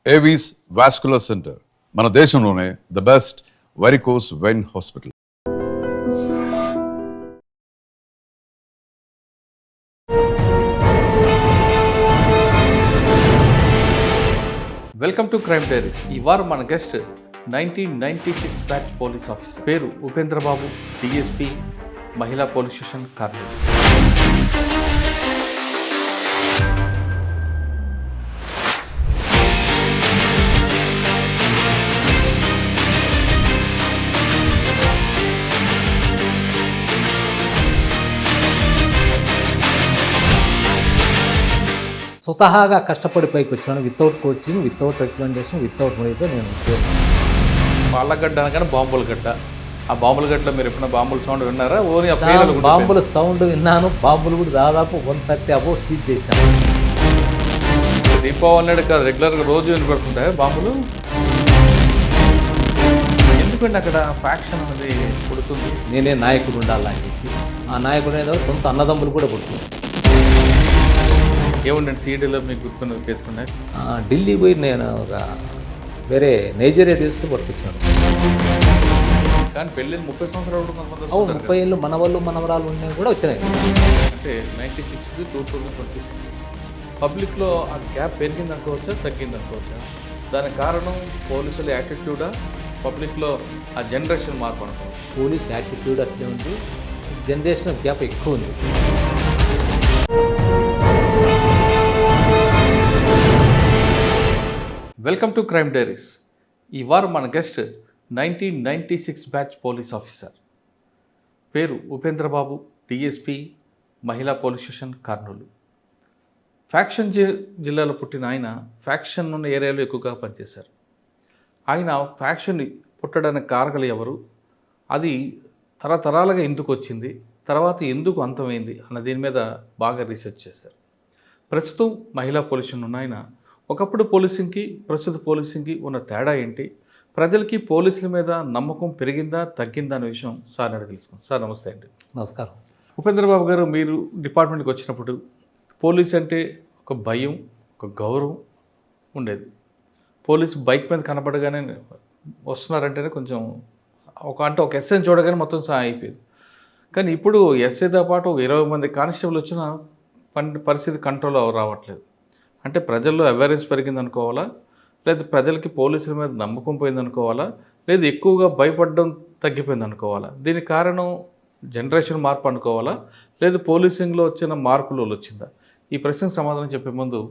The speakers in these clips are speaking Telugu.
ఏవీస్ వాస్కులర్ సెంటర్ మన దేశంలోనే the best varicose vein hospital. Welcome to crime diaries. ఈ వారం మన గెస్ట్ 1996 బ్యాచ్ పోలీస్ ఆఫీసర్, పేరు ఉపేంద్రబాబు, డిఎస్పీ, మహిళా పోలీస్ స్టేషన్, కర్నూలు. స్వతహాగా కష్టపడి పైకి వచ్చాను. Without coaching, without recommendation, without మనీతో నేను పాలగడ్డ అనగానే బాంబుల గడ్డ. ఆ బాంబుల గడ్డలో మీరు ఎప్పుడైనా బాంబుల సౌండ్ విన్నారా? ఓన్లీ బాంబుల సౌండ్ విన్నాను. బాంబులు కూడా దాదాపు 130 అబౌవ్ సీజ్ చేసినాను. దీపావళి నాడు రెగ్యులర్గా రోజు వినపడుతుంటాయి బాంబులు. ఎందుకంటే అక్కడ ఫ్యాక్షన్ అనేది పుడుతుంది. నేనే నాయకుడు ఉండాలని చెప్పి ఆ నాయకుడు ఏదో సొంత అన్నదమ్ములు కూడా పుడుతుంది. ఏముండండి సీడీలో మీకు గుర్తున్న కేసుకున్నాయి? ఢిల్లీ పోయి నేను ఒక వేరే నైజీరియా తీసుకు పట్టుకొచ్చాను. కానీ పెళ్ళి 30 సంవత్సరాలు 30 ఏళ్ళు మనవాళ్ళు మనవరాలు ఉన్నాయి కూడా వచ్చినాయి. అంటే 96 2026 పబ్లిక్లో ఆ గ్యాప్ పెరిగింది అనుకోవచ్చా, తగ్గింది అనుకోవచ్చా? దానికి కారణం పోలీసుల యాటిట్యూడా, పబ్లిక్లో ఆ జనరేషన్ మార్పు అనుకోవచ్చు? పోలీస్ యాటిట్యూడ్ అట్లే ఉంది, జనరేషన్ గ్యాప్ ఎక్కువ ఉంది. Welcome to crime diaries. ఈ వారం మన గెస్ట్ 1996 బ్యాచ్ పోలీస్ ఆఫీసర్, పేరు ఉపేంద్రబాబు, డిఎస్పీ, మహిళా పోలీస్ స్టేషన్, కర్నూలు. ఫ్యాక్షన్ జిల్లాలో పుట్టిన ఆయన ఫ్యాక్షన్ ఉన్న ఏరియాలో ఎక్కువగా పనిచేశారు. ఆయన ఫ్యాక్షన్ పుట్టడానికి కారకులు ఎవరు, అది తరతరాలుగా ఎందుకు వచ్చింది, తర్వాత ఎందుకు అంతమైంది అన్న దీని మీద బాగా రీసెర్చ్ చేశారు. ప్రస్తుతం మహిళా పోలీస్ స్టేషన్ ఉన్న ఆయన ఒకప్పుడు పోలీసింగ్కి ప్రస్తుత పోలీసింగ్కి ఉన్న తేడా ఏంటి, ప్రజలకి పోలీసుల మీద నమ్మకం పెరిగిందా తగ్గిందా అనే విషయం సార్ అడిగి తెలుసుకుందాం. సార్ నమస్తే అండి. నమస్కారం. ఉపేంద్రబాబు గారు, మీరు డిపార్ట్మెంట్కి వచ్చినప్పుడు పోలీస్ అంటే ఒక భయం, ఒక గౌరవం ఉండేది. పోలీసు బైక్ మీద కనపడగానే వస్తున్నారంటేనే కొంచెం ఒక ఎస్ఐని చూడగానే మొత్తం సహాయం అయిపోయేది. కానీ ఇప్పుడు ఎస్ఐతో పాటు ఒక 20 మంది కానిస్టేబుల్ వచ్చిన పరిస్థితి కంట్రోల్ రావట్లేదు. అంటే ప్రజల్లో అవేర్నెస్ పెరిగింది అనుకోవాలా, లేదా ప్రజలకి పోలీసుల మీద నమ్మకం పోయింది అనుకోవాలా, లేదా ఎక్కువగా భయపడడం తగ్గిపోయింది అనుకోవాలా? దీనికి కారణం జనరేషన్ మార్పు అనుకోవాలా, లేదా పోలీసింగ్లో వచ్చిన మార్పులు వచ్చిందా? ఈ ప్రశ్నకు సమాధానం చెప్పే ముందు,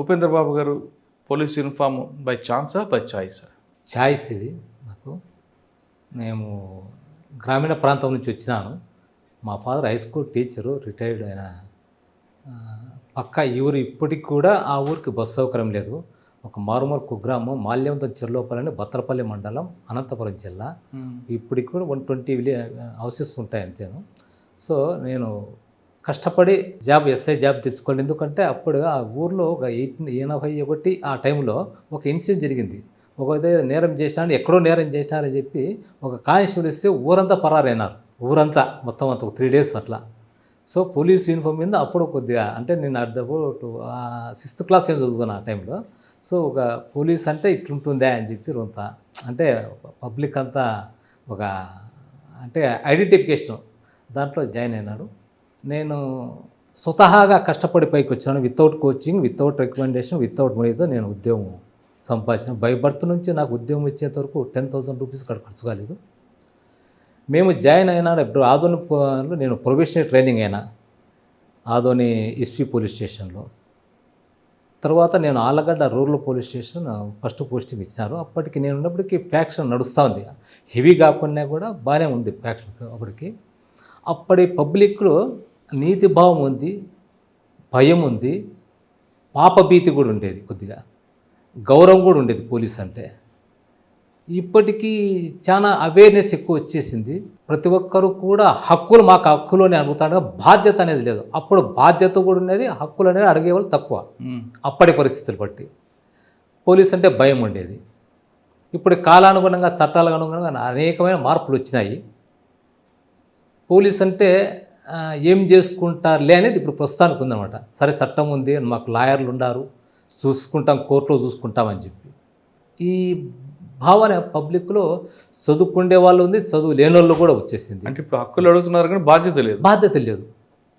Upendrababu garu police uniform by ఛాన్సా బై చాయిసా? చాయిస్ ఇది నాకు. మేము గ్రామీణ ప్రాంతం నుంచి వచ్చినాను. మా father high school teacher, retired అయిన. పక్క ఈ ఊరు ఇప్పటికి కూడా ఆ ఊరికి బస్సు సౌకర్యం లేదు. ఒక మారుమూల కుగ్రామం మాల్యవంతం చెర్లోపల్లి, బత్తలపల్లి మండలం, అనంతపురం జిల్లా. ఇప్పటికి కూడా 120 హౌసెస్ ఉంటాయి అంతేను. సో నేను కష్టపడి ఎస్ఐ జాబ్ తెచ్చుకోవాలి. ఎందుకంటే అప్పుడు ఆ ఊర్లో ఒక 81 ఆ టైంలో ఒక ఇన్సిడెంట్ జరిగింది. ఒకదే నేరం చేసినాడు, ఎక్కడో నేరం చేసినారని చెప్పి ఒక కానిస్టేబుల్ ఇస్తే ఊరంతా పరారైనారు. ఊరంతా మొత్తం అంతా 3 days అట్లా. సో పోలీస్ యూనిఫామ్ మీద అప్పుడు కొద్దిగా, అంటే నేను అర్థపు 6th క్లాస్ ఏం చదువుకున్నా ఆ టైంలో. సో ఒక పోలీస్ అంటే ఇట్లుంటుందా అని చెప్పి రొంత, అంటే పబ్లిక్ అంతా ఒక అంటే ఐడెంటిఫికేషన్ దాంట్లో జాయిన్ అయినాడు. నేను స్వతహాగా కష్టపడి పైకి వచ్చాను. Without coaching, without recommendation, without మనీతో నేను ఉద్యోగం సంపాదించాను. బై బర్త్ నుంచి నాకు ఉద్యోగం ఇచ్చేంత వరకు 10,000 రూపీస్ ఇక్కడ ఖర్చు కాలేదు. మేము జాయిన్ అయినా ఆదోని నేను ప్రొబేషనరీ ట్రైనింగ్ అయినా ఆదోని ఎస్పీ పోలీస్ స్టేషన్లో. తర్వాత నేను Allagadda rural police station first posting ఇచ్చినారు. అప్పటికి నేను ఉన్నప్పటికీ ఫ్యాక్షన్ నడుస్తూ ఉంది. హెవీ కాకుండా కూడా బాగానే ఉంది ఫ్యాక్షన్ అప్పటికి. అప్పటి పబ్లిక్లో నీతి భావం ఉంది, భయం ఉంది, పాపభీతి కూడా ఉండేది, కొద్దిగా గౌరవం కూడా ఉండేది పోలీస్ అంటే. ఇప్పటికీ చాలా అవేర్నెస్ ఎక్కువ వచ్చేసింది. ప్రతి ఒక్కరు కూడా హక్కులు, మాకు హక్కులు అని అడుగుతాడు, బాధ్యత అనేది లేదు. అప్పుడు బాధ్యత కూడా ఉండేది, హక్కులు అనేది అడిగేవాళ్ళు తక్కువ అప్పటి పరిస్థితులు బట్టి. పోలీస్ అంటే భయం ఉండేది. ఇప్పుడు కాలానుగుణంగా, చట్టాలకు అనుగుణంగా అనేకమైన మార్పులు వచ్చినాయి. పోలీస్ అంటే ఏం చేసుకుంటారులే అనేది ఇప్పుడు ప్రస్తుతానికి ఉందన్నమాట. సరే చట్టం ఉంది, మాకు లాయర్లు ఉన్నారు, చూసుకుంటాం, కోర్టులో చూసుకుంటామని చెప్పి. ఈ భావన పబ్లిక్లో చదువుకుండే వాళ్ళు ఉంది, చదువు లేని వాళ్ళు కూడా వచ్చేసింది. అంటే ఇప్పుడు హక్కులు అడుగుతున్నారు కానీ బాధ్యత లేదు, బాధ్యత లేదు.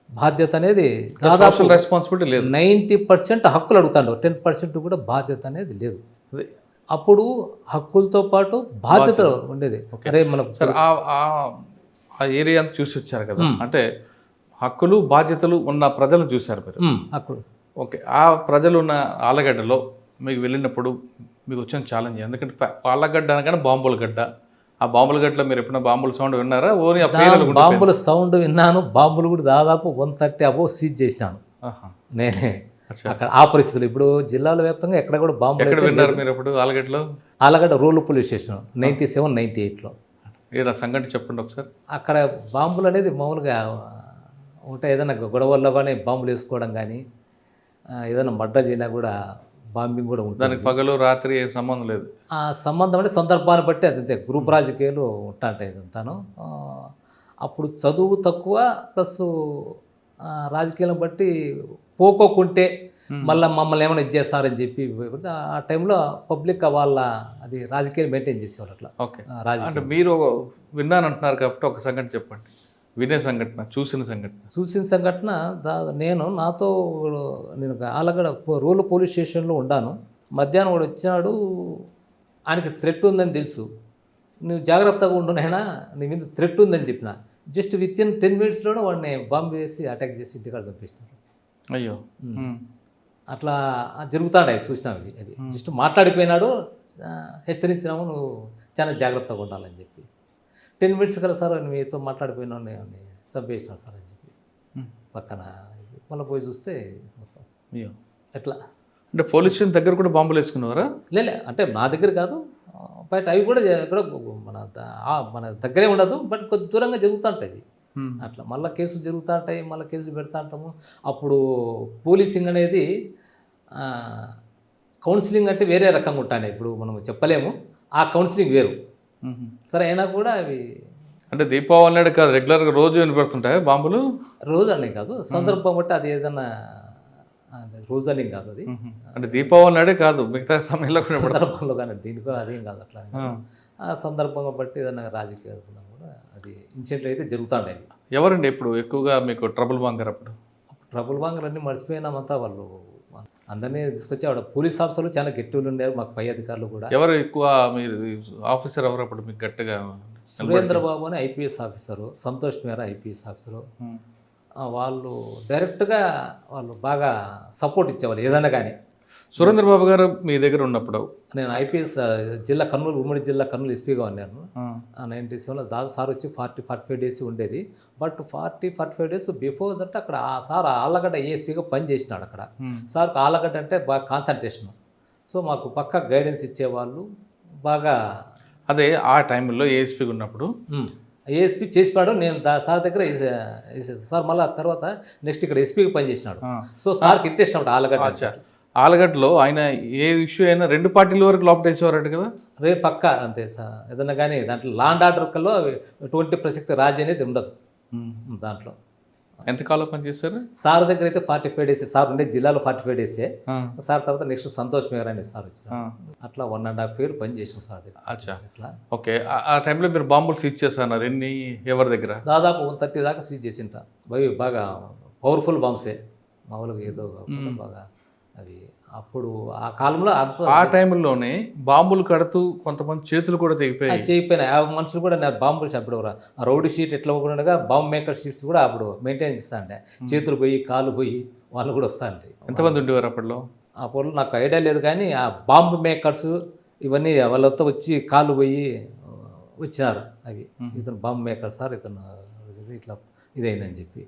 బాధ్యత అనేది దాదాపు సోషల్ రెస్పాన్సిబిలిటీ లేదు. 90% హక్కులు అడుగుతాడు, 10% కూడా బాధ్యత అనేది లేదు. అదే. అప్పుడు హక్కులతో పాటు బాధ్యత ఉండేది. అరే మనకు సార్ ఆ ఏరియా అంతా చూసి వచ్చారు కదా, అంటే హక్కులు బాధ్యతలు ఉన్న ప్రజలు చూశారు మీరు. హక్కులు. ఓకే, ఆ ప్రజలు ఉన్న ఆలగడ్డలో మీకు వెళ్ళినప్పుడు మీకు వచ్చిన ఛాలెంజ్, ఎందుకంటే ఆలగడ్డ అనగానే బాంబుల గడ్డ. ఆ బాంబుల గడ్డలో మీరు ఎప్పుడైనా బాంబుల సౌండ్ విన్నారా? ఓన్లీ ఆ పేర్లు ఉండిపోయింది. బాంబుల సౌండ్ విన్నాను. బాంబులు కూడా దాదాపు 130 అబోవ్ సీజ్ చేసినాను నేనే అక్కడ ఆ పరిస్థితులు. ఇప్పుడు జిల్లాల వ్యాప్తంగా ఎక్కడ కూడా బాంబులు ఎక్కడ విన్నారు మీరు అప్పుడు ఆలగడ్డలో? ఆలగడ్డ రూరల్ పోలీస్ స్టేషన్ 97, 98లో. ఏడా సంఘటన చెప్పండి ఒకసారి. అక్కడ బాంబులు అనేది మామూలుగా ఉంటాయి. ఏదైనా గొడవల్లో కానీ బాంబులు వేసుకోవడం కానీ, ఏదైనా మర్డర్ చేసినా కూడా బాంబింగ్ కూడా ఉంటుంది. దానికి పగలు రాత్రి ఏ సంబంధం లేదు. ఆ సంబంధం అంటే సందర్భాన్ని బట్టి అదంతే, గ్రూప్ రాజకీయాలు ఉంటాయి ఇదంతాను. అప్పుడు చదువు తక్కువ ప్లస్ రాజకీయాలను బట్టి పోకోకుంటే మళ్ళీ మమ్మల్ని ఏమైనా ఇచ్చేస్తారని చెప్పి ఆ టైంలో పబ్లిక్ వాళ్ళ అది రాజకీయాలు మెయింటైన్ చేసేవారు అట్లా. ఓకే, అంటే మీరు విన్నాను అంటున్నారు కాబట్టి ఒక సంఘటన చెప్పండి. వినే సంఘటన, చూసిన సంఘటన. చూసిన సంఘటన నేను ఆలగడ రూరల్ పోలీస్ స్టేషన్లో ఉన్నాను. మధ్యాహ్నం వాడు వచ్చినాడు. ఆయనకి థ్రెట్ ఉందని తెలుసు. నువ్వు జాగ్రత్తగా ఉండు నాయనా, నీ మీద థ్రెట్ ఉందని చెప్పిన. జస్ట్ విత్ ఇన్ 10 minutesలోనే వాడిని బాంబు వేసి అటాక్ చేసి ఇంటికాడ చంపేసినారు. అయ్యో, అట్లా జరుగుతాడు. చూసినావు అది. జస్ట్ మాట్లాడిపోయినాడు, హెచ్చరించినాము నువ్వు చాలా జాగ్రత్తగా ఉండాలని చెప్పి. 10 minutes కదా సార్ మీతో మాట్లాడిపోయినా చంపేసినాడు సార్ అని చెప్పి పక్కన. మళ్ళీ పోయి చూస్తే మొత్తం అయ్యో. ఎట్లా అంటే పోలీస్ స్టేషన్ దగ్గర కూడా బాంబులు వేసుకున్నారా? లేలే, అంటే నా దగ్గర కాదు, బట్ అవి కూడా ఎక్కడ మన దగ్గరే ఉండదు, బట్ కొద్ది దూరంగా జరుగుతుంటాయి అట్లా. మళ్ళీ కేసులు జరుగుతూ ఉంటాయి, మళ్ళీ కేసులు పెడతా ఉంటాము. అప్పుడు పోలీసింగ్ అనేది కౌన్సిలింగ్ అంటే వేరే రకంగా ఉంటాయి. ఇప్పుడు మనం చెప్పలేము, ఆ కౌన్సిలింగ్ వేరు. సరే అయినా కూడా అవి అంటే దీపావళి నాడు కాదు, రెగ్యులర్గా రోజు వినపడుతుంటాయి బాంబులు? రోజు అనే కాదు, సందర్భం బట్టి అది ఏదన్నా రోజు అని కాదు. అది అంటే దీపావళి నాడే కాదు, మిగతా సమయంలో సందర్భంలో కానీ దీనికో అదేం కాదు. అట్లా ఆ సందర్భంగా బట్టి ఏదైనా రాజకీయ కూడా అది ఇన్సిడెంట్లు అయితే జరుగుతుండేవి. ఎవరండి ఇప్పుడు ఎక్కువగా మీకు ట్రబుల్ వాంగర్? అప్పుడు ట్రబుల్ వాంగర్ అన్నీ మర్చిపోయినామంతా. వాళ్ళు అందరినీ తీసుకొచ్చి ఆవిడ పోలీస్ ఆఫీసర్లు చాలా గట్టిగా ఉండేవారు, మాకు పై అధికారులు కూడా. ఎవరు ఎక్కువ మీరు ఆఫీసర్ ఎవరు అప్పుడు మీకు గట్టిగా? సురేంద్రబాబు అని ఐపీఎస్ ఆఫీసరు, సంతోష్ మేరా ఐపీఎస్ ఆఫీసరు. వాళ్ళు డైరెక్ట్గా వాళ్ళు బాగా సపోర్ట్ ఇచ్చేవాళ్ళు ఏదైనా కానీ. సురేంద్రబాబు గారు మీ దగ్గర ఉన్నప్పుడు నేను ఐపీఎస్ జిల్లా కర్నూలు, ఉమ్మడి జిల్లా కర్నూలు ఎస్పీగా ఉన్నాను. 97లో దాదాపు సార్ వచ్చి 40-45 days ఉండేది. బట్ 40-45 days బిఫోర్ దట్ అక్కడ ఆ సార్ ఆళ్ళగడ్డ ఏఎస్పీగా పనిచేసినాడు అక్కడ. సార్కి ఆళ్ళగడ్డ అంటే బాగా కాన్సన్ట్రేషన్. సో మాకు పక్కా గైడెన్స్ ఇచ్చేవాళ్ళు బాగా. అదే ఆ టైంలో ఏఎస్పీగా ఉన్నప్పుడు ఏఎస్పీ చేసినాడు. నేను సార్ దగ్గర సార్ మళ్ళీ తర్వాత నెక్స్ట్ ఇక్కడ ఎస్పీగా పనిచేసినాడు. సో సార్కి ఇంట్రెస్ట్ అన్నమాట ఆళ్ళగడ్డ. ఆలగడ్డలో ఆయన ఏ ఇష్యూ అయినా 2 పార్టీల వరకు లోపల వేసేవారట కదా? రేపు పక్క అంతే సార్. ఏదన్నా కానీ దాంట్లో లాండ్ ఆర్డర్ కల్లో ఎటువంటి ప్రసక్తి రాజీ అనేది ఉండదు దాంట్లో. ఎంతకాలం పనిచేస్తారు సార్ దగ్గర అయితే 45 days. సార్ ఉండే జిల్లాలో 45 days. సార్ తర్వాత నెక్స్ట్ సంతోష్ మేఘర్ అనే సార్ వచ్చారు. అట్లా 1.5 years పని చేసాం సార్ దగ్గర. అచ్చా, అట్లా. ఓకే, ఆ టైంలో మీరు బాంబులు సీజ్ చేస్తున్నారు ఎన్ని, ఎవరి దగ్గర? దాదాపు 130 దాకా సీజ్ చేసింటా. బాగా పవర్ఫుల్ బాంబ్సే, మామూలుగా ఏదో బాగా అవి. అప్పుడు ఆ కాలంలో ఆ టైంలోనే బాంబులు కడుతూ కొంతమంది చేతులు కూడా చేయిపోయినాయి. ఆ మనుషులు కూడా బాంబులు అప్పుడు రౌడీ షీట్ ఎట్లా ఉండగా బాంబు మేకర్ షీట్స్ కూడా అప్పుడు మెయింటైన్ చేస్తా అంటే చేతులు పోయి కాళ్ళు పోయి వాళ్ళు కూడా వస్తా అంటే. ఎంతమంది ఉండేవారు అప్పట్లో? అప్పుడు నాకు ఐడియా లేదు కానీ ఆ బాంబు మేకర్స్ ఇవన్నీ వాళ్ళతో వచ్చి కాళ్ళు పోయి వచ్చినారు. అవి ఇతను బాంబు మేకర్ సార్, ఇతను ఇట్లా ఇదైందని చెప్పి.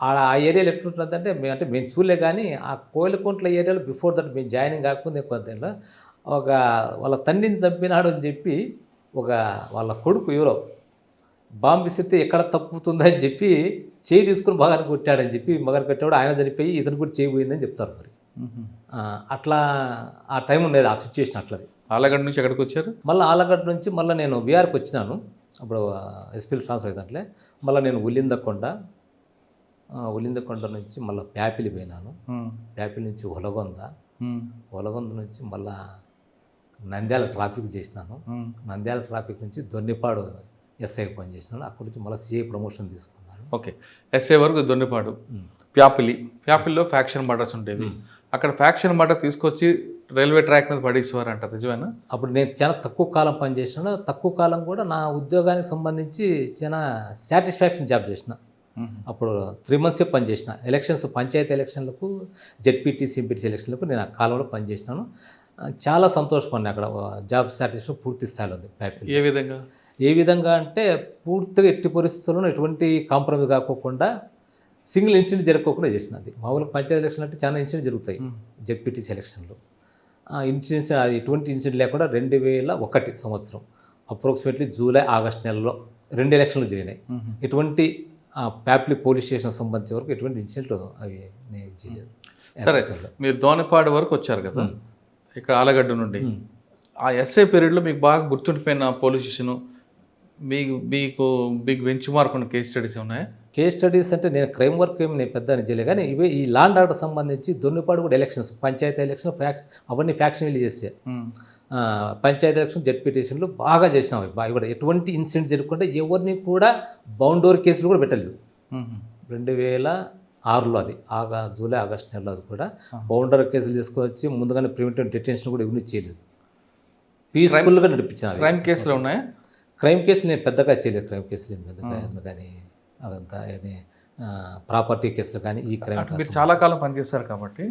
ఆ ఏరియాలో ఎట్లుంటుందంటే మేము చూడలే కానీ ఆ కోయిలకుంట్ల ఏరియాలో బిఫోర్ దట్ మేము జాయినింగ్ కాకపోతే కొంత ఒక వాళ్ళ తండ్రిని చంపినాడు అని చెప్పి వాళ్ళ కొడుకు ఎవరో బాంబు విసిరితే ఎక్కడ తప్పుతుందని చెప్పి చేయి తీసుకుని మగని కొట్టాడని చెప్పి మగని కొట్టాడు. ఆయన చనిపోయి ఇతను కూడా చేయి పోయిందని చెప్తారు మరి. అట్లా ఆ టైం ఉండేది, ఆ సిచ్యువేషన్ అట్లది. ఆలగడ్డ నుంచి ఎక్కడికి వచ్చారు? మళ్ళీ ఆలగడ్డ నుంచి మళ్ళీ నేను బీఆర్కి వచ్చినాను. అప్పుడు ఎస్పీలు ట్రాన్స్ఫర్ అయిందంటే మళ్ళీ నేను ఉలిందకొండ నుంచి మళ్ళీ ప్యాపిలి పోయినాను. ప్యాపిలి నుంచి ఒలగొంద నుంచి మళ్ళా నంద్యాల ట్రాఫిక్ చేసినాను. నంద్యాల ట్రాఫిక్ నుంచి దొన్నిపాడు ఎస్ఐకి పనిచేసినాను. అక్కడి నుంచి మళ్ళీ సిఐ ప్రమోషన్ తీసుకున్నాను. ఓకే, ఎస్ఏ వరకు దొన్నిపాడు. ప్యాపిల్లో ఫ్యాక్షన్ మర్డర్స్ ఉండేవి. అక్కడ ఫ్యాక్షన్ మర్డర్ తీసుకొచ్చి రైల్వే ట్రాక్ మీద పడేసేవారు అంట, నిజమేనా? అప్పుడు నేను చాలా తక్కువ కాలం పనిచేసినాను. తక్కువ కాలం కూడా నా ఉద్యోగానికి సంబంధించి చాలా సాటిస్ఫాక్షన్ జాబ్ చేసిన. అప్పుడు 3 months పనిచేసిన. ఎలక్షన్స్, పంచాయతీ ఎలక్షన్లకు, జెడ్పీటీసీ, ఎంపీటీసీ ఎలక్షన్లకు నేను ఆ కాలంలో పనిచేసినాను. చాలా సంతోషపడినా. అక్కడ జాబ్ సాటిస్ఫాక్షన్ పూర్తి స్థాయిలో ఉంది. ఏ విధంగా? ఏ విధంగా అంటే పూర్తిగా ఎట్టి పరిస్థితుల్లో ఎటువంటి కాంప్రమైజ్ కాకోకుండా, సింగిల్ ఇన్సిడెంట్ జరగకుండా చేసినది. మామూలుగా పంచాయతీ ఎలక్షన్ అంటే చాలా ఇన్సిడెంట్ జరుగుతాయి. జెడ్పీటీసీ ఎలక్షన్లో ఇన్సిడెంట్స్, అది ఎటువంటి ఇన్సిడెంట్ లేకుండా 2001 సంవత్సరం అప్రాక్సిమేట్లీ జూలై, ఆగస్ట్ నెలలో 2 ఎలక్షన్లు జరిగినాయి. ఎటువంటి ప్యాప్లి పోలీస్ స్టేషన్ సంబంధించే వరకు ఎటువంటి ఇన్సిడెంట్లు అవి నేను చేయలేదు. సరే, మీరు దోనపాడు వరకు వచ్చారు కదా, ఇక్కడ ఆలగడ్డ నుండి. ఆ ఎస్ఐ పీరియడ్లో మీకు బాగా గుర్తుండిపోయిన పోలీస్ స్టేషన్, మీకు మీకు మీకు బెంచ్ మార్క్ ఉన్న కేస్ స్టడీస్ ఉన్నాయా? కేస్ స్టడీస్ అంటే నేను క్రైమ్ వర్క్ ఏమి నేను పెద్ద చేయలేదు, కానీ ఇవి ఈ లాండ్ ఆర్డర్ సంబంధించి దొన్నిపాడు కూడా ఎలక్షన్స్, పంచాయతీ ఎలక్షన్, అవన్నీ ఫ్యాక్షన్ వెళ్ళి చేసే. పంచాయతీ ఎలక్షన్, జెడ్పీటీసీలు బాగా చేసినాం. బాగా కూడా ఎటువంటి ఇన్సిడెంట్ జరగకుండా ఎవరిని కూడా బౌండోర్ కేసులు కూడా పెట్టలేదు. 2006లో అది జూలై, ఆగస్ట్ నెలలో అది కూడా బౌండర్ కేసులు తీసుకొచ్చి ముందుగానే ప్రివెంటివ్ డిటెన్షన్ కూడా ఎవరిని చేయలేదు. పీస్ఫుల్గా నడిపించాను. క్రైమ్ కేసులు ఉన్నాయా? క్రైమ్ కేసులు నేను పెద్దగా చేయలేదు. క్రైమ్ కేసులు ఏం పెద్దగా కానీ అదంతా ప్రాపర్టీ కేసులు కానీ ఈ క్రైమ్. మీరు చాలా కాలం పనిచేస్తారు కాబట్టి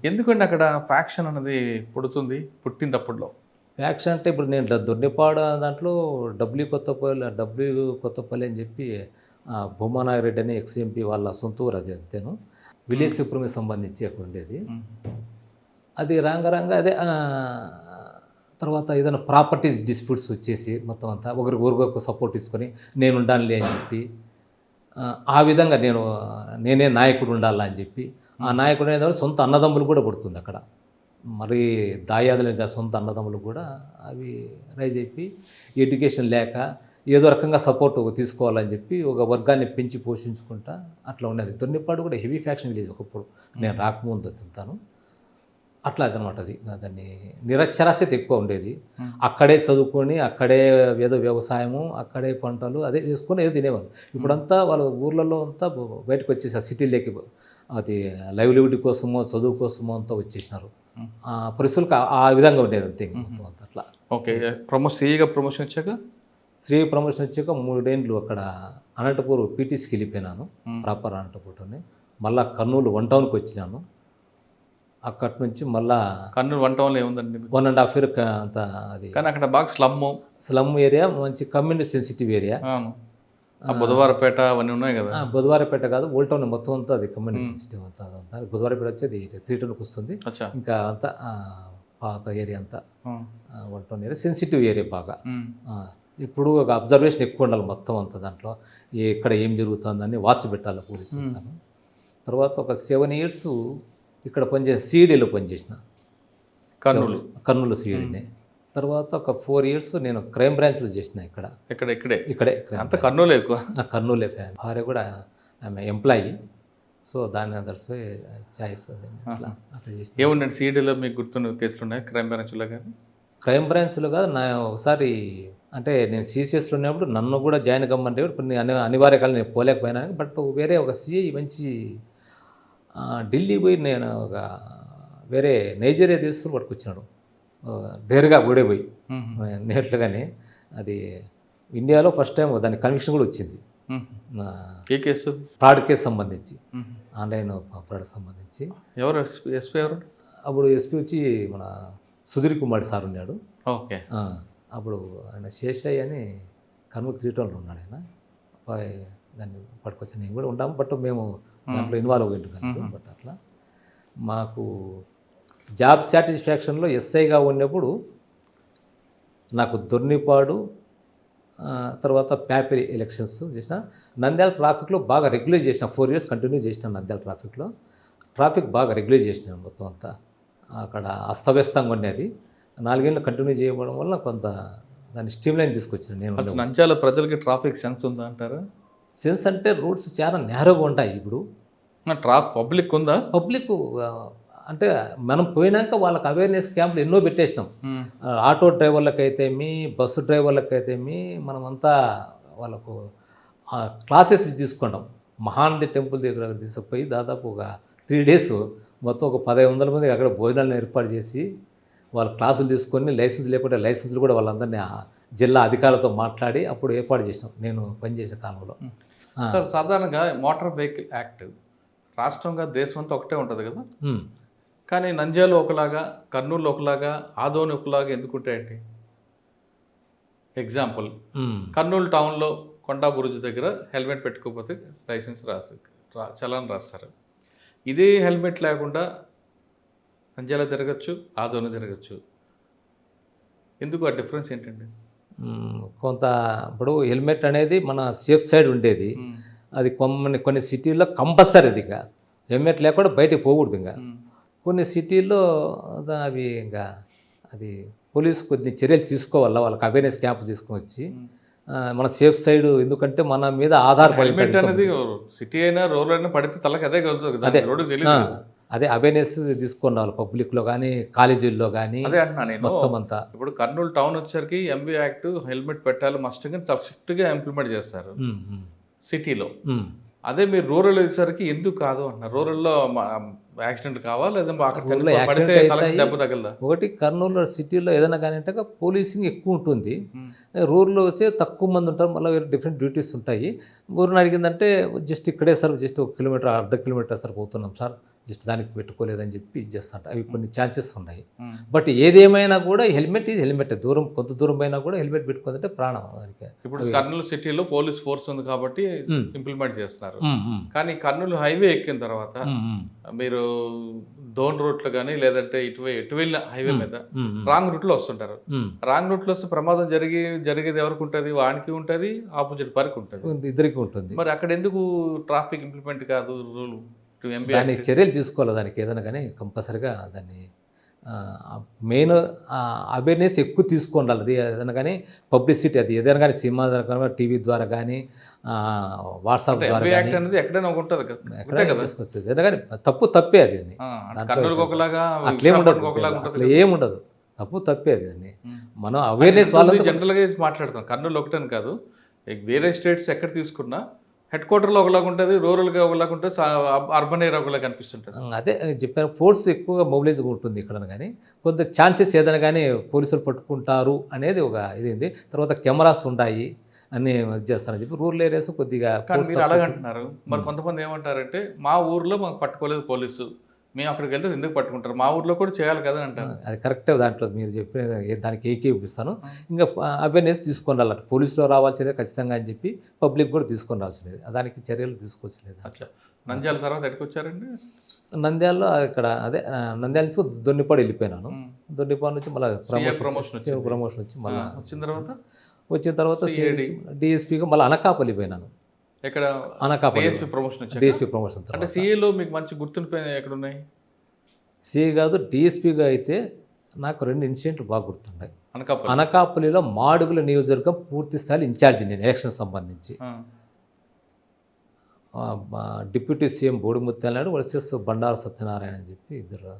ఎందుకంటే అక్కడ ఫ్యాక్షన్ అనేది పుట్టింది అప్పుడులో. ఫ్యాక్షన్ అంటే ఇప్పుడు నేను దొన్నిపాడు దాంట్లో డబ్ల్యూ కొత్తపల్లి అని చెప్పి బొమ్మనాగిరెడ్డి అని ఎక్స్ఎంపీ వాళ్ళ సొంత ఊరు, అది అంతేను. విలేజ్ సుప్రీంకి సంబంధించి అక్కడ ఉండేది. అది రంగ అదే తర్వాత ఏదైనా ప్రాపర్టీస్ డిస్ప్యూట్స్ వచ్చేసి మొత్తం అంతా ఒకరికి సపోర్ట్ ఇచ్చుకొని నేను ఉండాలి అని చెప్పి, ఆ విధంగా నేనే నాయకుడు ఉండాలా అని చెప్పి, ఆ నాయకుడు అనేది సొంత అన్నదమ్ములు కూడా పుడుతుంది అక్కడ. మరి దాయాదులు సొంత అన్నదమ్ములు కూడా అవి రైజ్ అయిపోయి ఎడ్యుకేషన్ లేక ఏదో రకంగా సపోర్ట్ తీసుకోవాలని చెప్పి ఒక వర్గాన్ని పెంచి పోషించుకుంటా అట్లా ఉండేది. దొన్నిపాడు కూడా హెవీ ఫ్యాక్షన్ విలేజ్ ఒకప్పుడు, నేను రాకముందు తింటాను అట్లా అదనమాట. అది దాన్ని నిరక్షరాస్యత ఎక్కువ ఉండేది. అక్కడే చదువుకొని, అక్కడే ఏదో వ్యవసాయము, అక్కడే పంటలు అదే చేసుకొని ఏదో తినేవారు. ఇప్పుడంతా వాళ్ళ ఊర్లలో అంతా బయటకు వచ్చేసారు, సిటీలోకి. అది లైవ్లీవుడ్ కోసమో చదువు కోసమో అంతా వచ్చేసినారు. పరిస్థితులకు ఆ విధంగా ఉండేది అంతే అంతా అట్లా. ఓకే, ప్రమోషన్ వచ్చాక శ్రీ ప్రమోషన్ వచ్చాక 3 ఏళ్ళు అక్కడ అనంతపూర్ పీటీసీకి వెళ్ళిపోయినాను, ప్రాపర్ అనంతపూర్లోనే. మళ్ళీ కర్నూలు 1 టౌన్కి వచ్చినాను. అక్కడి నుంచి మళ్ళా కర్నూలు 1 టౌన్లో ఏముందండి? 1.5 year అంత. అది కానీ అక్కడ బాగా స్లమ్ ఏరియా, మంచి కమ్యూనిటీ సెన్సిటివ్ ఏరియా. బుధవారపేట అవన్నీ ఉన్నాయి కదా. బుధవారపేట కాదు, ఓల్డ్ టౌన్ మొత్తం అంతా అది కమ్యూనిటీ సెన్సిటివ్ అంతా. అదంతా బుధవారపేట వచ్చేది 3 టౌన్కి వస్తుంది. ఇంకా అంతా పాత ఏరియా అంతా 1 టౌన్ ఏరియా, సెన్సిటివ్ ఏరియా బాగా. ఇప్పుడు ఒక అబ్జర్వేషన్ ఎక్కువ ఉండాలి మొత్తం అంతా. దాంట్లో ఎక్కడ ఏం జరుగుతుందని వాచ్ పెట్టాలి పోలీసు. తర్వాత ఒక 7 years ఇక్కడ పనిచేసి సిఐడిలో పనిచేసిన, కర్నూలు సిఐడిని. తర్వాత ఒక 4 years నేను క్రైమ్ బ్రాంచ్లో చేసిన ఇక్కడే అంత కర్నూలు ఎక్కువ. కర్నూలే ఫ్యాన్. భార్య కూడా ఆమె ఎంప్లాయీ. సో దాన్ని దర్శే చాయిస్ అట్లా చేసిన. ఏముందండి సిఐడిలో మీకు గుర్తున్న కేసులు ఉన్నాయి క్రైమ్ బ్రాంచ్లో? కానీ క్రైమ్ బ్రాంచ్లో కాదు, నా ఒకసారి అంటే నేను సిసిఎస్లో ఉన్నప్పుడు నన్ను కూడా జాయిన్ కమ్మంటే కొన్ని అనివార్య కాలం నేను పోలేకపోయినా. బట్ వేరే ఒక సిఐ మంచి ఢిల్లీ పోయి నేను ఒక వేరే నైజీరియా దేశంలో పట్టుకొచ్చినాడు, డేరుగా ఓడిపోయి నేట్లుగానే. అది ఇండియాలో ఫస్ట్ టైం దాని కన్విక్షన్ కూడా వచ్చింది. ఏ కేసు? ఫ్రాడ్ కేసు సంబంధించి, ఆన్లైన్ ఫ్రాడ్ సంబంధించి. ఎవరు ఎస్పీ? ఎవరు అప్పుడు ఎస్పీ వచ్చి మన సుధీర్ కుమార్ సార్ ఉన్నాడు. ఓకే. అప్పుడు ఆయన శేషయ్య అని కర్నూలు 3 టౌన్లో ఉన్నాడు ఆయన. దాన్ని పట్టుకొచ్చి నేను కూడా ఉంటాము, బట్ మేము దాంట్లో ఇన్వాల్వ్ అయ్యింది. బట్ అట్లా మాకు జాబ్ సాటిస్ఫాక్షన్లో ఎస్ఐగా ఉన్నప్పుడు నాకు దొర్నిపాడు, తర్వాత ప్యాపిలి ఎలక్షన్స్ చేసిన. నంద్యాల ట్రాఫిక్లో బాగా రెగ్యులేట్ చేసిన, 4 years కంటిన్యూ చేసిన. నంద్యాల ట్రాఫిక్ బాగా రెగ్యులేట్ చేసినాను మొత్తం అంతా. అక్కడ అస్తవ్యస్తంగా ఉండేది. 4 ఏళ్ళు కంటిన్యూ చేయడం వల్ల కొంత దాన్ని స్ట్రీమ్లైన్ తీసుకొచ్చాను నేను. నంద్యాల ప్రజలకి ట్రాఫిక్ సెన్స్ ఉందా అంటారా? సెన్స్ అంటే రోడ్స్ చాలా నేరోగా ఉంటాయి. ఇప్పుడు పబ్లిక్ ఉందా? పబ్లిక్ అంటే మనం పోయినాక వాళ్ళకి అవేర్నెస్ క్యాంపులు ఎన్నో పెట్టేసినాం. ఆటో డ్రైవర్లకైతేమి, బస్సు డ్రైవర్లకైతేమి మనమంతా వాళ్ళకు క్లాసెస్ తీసుకుంటాం. మహానంది టెంపుల్ దగ్గర తీసుకుపోయి దాదాపు ఒక 3 days మొత్తం ఒక 1500 మంది అక్కడ భోజనాలను ఏర్పాటు చేసి వాళ్ళ క్లాసులు తీసుకొని లైసెన్స్ లేకుంటే లైసెన్స్లు కూడా వాళ్ళందరినీ జిల్లా అధికారులతో మాట్లాడి అప్పుడు ఏర్పాటు చేసినాం నేను పనిచేసే కాలంలో. సార్ సాధారణంగా మోటార్ వెహికల్ యాక్ట్ రాష్ట్రంగా దేశం అంతా ఒకటే ఉంటుంది కదా, కానీ నంద్యాల ఒకలాగా, కర్నూలు ఒకలాగా, ఆదోని ఒకలాగా ఎందుకుంటాయండి? ఎగ్జాంపుల్, కర్నూలు టౌన్లో కొండా బురుజు దగ్గర హెల్మెట్ పెట్టుకోకపోతే లైసెన్స్ చలాన్ రాస్తారు. ఇదే హెల్మెట్ లేకుండా నంద్యాల తిరగచ్చు, ఆదోని తిరగచ్చు. ఎందుకు ఆ డిఫరెన్స్ ఏంటండి? కొంత ఇప్పుడు హెల్మెట్ అనేది మన సేఫ్ సైడ్ ఉండేది, అది కొన్ని సిటీల్లో కంపల్సరీ అది. ఇంకా హెల్మెట్ లేకుండా బయటికి పోకూడదు. ఇంకా కొన్ని సిటీల్లో అవి ఇంకా అది పోలీసు కొన్ని చర్యలు తీసుకోవాలా, వాళ్ళకి అవేర్నెస్ క్యాంప్ తీసుకొని వచ్చి మన సేఫ్ సైడ్, ఎందుకంటే మన మీద ఆధారపడి హెల్మెట్ అనేది సిటీ అయినా రోడ్ అయినా పడితే తలకి అదే అదే రోడ్డు తెలియదు. అదే అవేర్నెస్ తీసుకున్న వాళ్ళు పబ్లిక్లో కానీ కాలేజీల్లో కానీ అదే అంటున్నా నేను. మొత్తం అంతా ఇప్పుడు కర్నూలు టౌన్ వచ్చేసరికి ఎంబీ యాక్ట్ హెల్మెట్ పెట్టాలి మస్ట్ గా చాలా స్ట్రిక్ట్గా ఇంప్లిమెంట్ చేస్తారు సిటీలో. అదే మీరు రూరల్ వచ్చేసరికి ఎందుకు కాదు అంటున్నారు? రూరల్లో యాక్సిడెంట్ కావాలి లేదా దెబ్బ తగలదా? ఒకటి కర్నూలు సిటీలో ఏదైనా కానీ అంటే పోలీసింగ్ ఎక్కువ ఉంటుంది, రూరల్లో వచ్చే తక్కువ మంది ఉంటారు, మళ్ళీ వేరే డిఫరెంట్ డ్యూటీస్ ఉంటాయి. ఊరిని అడిగిందంటే జస్ట్ ఇక్కడే సార్, జస్ట్ 1 కిలోమీటర్ అర్ధ కిలోమీటర్ సార్ పోతున్నాం సార్, జస్ట్ దానికి పెట్టుకోలేదని చెప్పి ఇది చేస్తాంట. అవి కొన్ని ఛాన్సెస్ ఉన్నాయి. బట్ ఏదేమైనా కూడా హెల్మెట్ ఇది హెల్మెట్, కొంత దూరం అయినా కూడా హెల్మెట్ పెట్టుకుంటే ప్రాణం. ఇప్పుడు కర్నూలు సిటీలో పోలీస్ ఫోర్స్ ఉంది కాబట్టి ఇంప్లిమెంట్ చేస్తున్నారు. కానీ కర్నూలు హైవే ఎక్కిన తర్వాత మీరు దోన్ రూట్లో కానీ లేదంటే ఎటు వెళ్ళిన హైవే మీద రాంగ్ రూట్లో వస్తుంటారు. రాంగ్ రూట్లో వస్తే ప్రమాదం జరిగేది ఎవరికి ఉంటుంది? వానికి ఉంటుంది, ఆపోజిట్ పరికి ఉంటుంది, ఇద్దరికి ఉంటుంది. మరి అక్కడ ఎందుకు ట్రాఫిక్ ఇంప్లిమెంట్ కాదు రూల్? దానికి చర్యలు తీసుకోవాలి, దానికి ఏదైనా కానీ కంపల్సరిగా దాన్ని మెయిన్ అవేర్నెస్ ఎక్కువ తీసుకోవాలి. అది ఏదైనా కానీ పబ్లిసిటీ, అది ఏదైనా కానీ సినిమా ద్వారా, టీవీ ద్వారా కానీ, వాట్సాప్ ద్వారా అనేది ఎక్కడైనా ఉంటుంది తీసుకొచ్చేది. ఏదైనా కానీ తప్పే అది. అట్లా ఏముండదు, తప్పే అది. అని మనం అవేర్నెస్ వాళ్ళు జనరల్గా మాట్లాడతాం. కర్నూలు ఒకటని కాదు, వేరే స్టేట్స్ ఎక్కడ తీసుకున్నా హెడ్ క్వార్టర్లో ఒకలాగా ఉంటుంది, రూరల్గా ఒకలాగా ఉంటుంది, అర్బన్ ఏరియా ఒకలాగా కనిపిస్తుంటుంది. అదే చెప్పాను, ఫోర్స్ ఎక్కువగా మొబిలైజ్గా ఉంటుంది ఇక్కడ. కానీ కొంత ఛాన్సెస్ ఏదైనా కానీ పోలీసులు పట్టుకుంటారు అనేది ఒక ఇది ఉంది. తర్వాత కెమెరాస్ ఉంటాయి అన్ని చేస్తారని చెప్పి రూరల్ ఏరియాస్ కొద్దిగా. కానీ మీరు అలాగంటున్నారు, మరి కొంతమంది ఏమంటారంటే మా ఊర్లో మాకు పట్టుకోలేదు పోలీసు, మేము అక్కడికి వెళ్తే ఎందుకు పట్టుకుంటారు, మా ఊర్లో కూడా చేయాలి కదా అంటారు. అది కరెక్టే, దాంట్లో మీరు చెప్పిన దానికి ఏకీపిస్తాను. ఇంకా అవేర్నెస్ తీసుకొని రావాలి, పోలీసులో రావాల్సిందే ఖచ్చితంగా అని చెప్పి పబ్లిక్ కూడా తీసుకొని రావాల్సింది, దానికి చర్యలు తీసుకోవచ్చలేదు. అట్లా నంద్యాల తర్వాత ఎక్కడికి వచ్చారండి? నంద్యాలలో ఇక్కడ అదే నంద్యాల నుంచి దొన్నిపాడు వెళ్ళిపోయినాను. దొన్నిపాడు నుంచి మళ్ళీ ప్రమోషన్ వచ్చి మళ్ళీ వచ్చిన తర్వాత డిఎస్పీగా మళ్ళీ అనకాపల్లి పోయినాను. ఎక్కడ? Anakapalli DSP promotion. అంటే సిఏలో మీకు మంచి గుర్తింపు ఎక్కడ ఉన్నాయి? సిఏ కాదు, డిఎస్పీగా అయితే నాకు 2 ఇన్సిడెంట్లు బాగా గుర్తున్నాయి. అనకాపల్లిలో మాడుగుల నియోజకవర్గం పూర్తి స్థాయి ఇన్ఛార్జి నేను ఎలక్షన్ సంబంధించి. Deputy CM Bodimutyalanaidu versus Bandaru Satyanarayana అని చెప్పి ఇద్దరు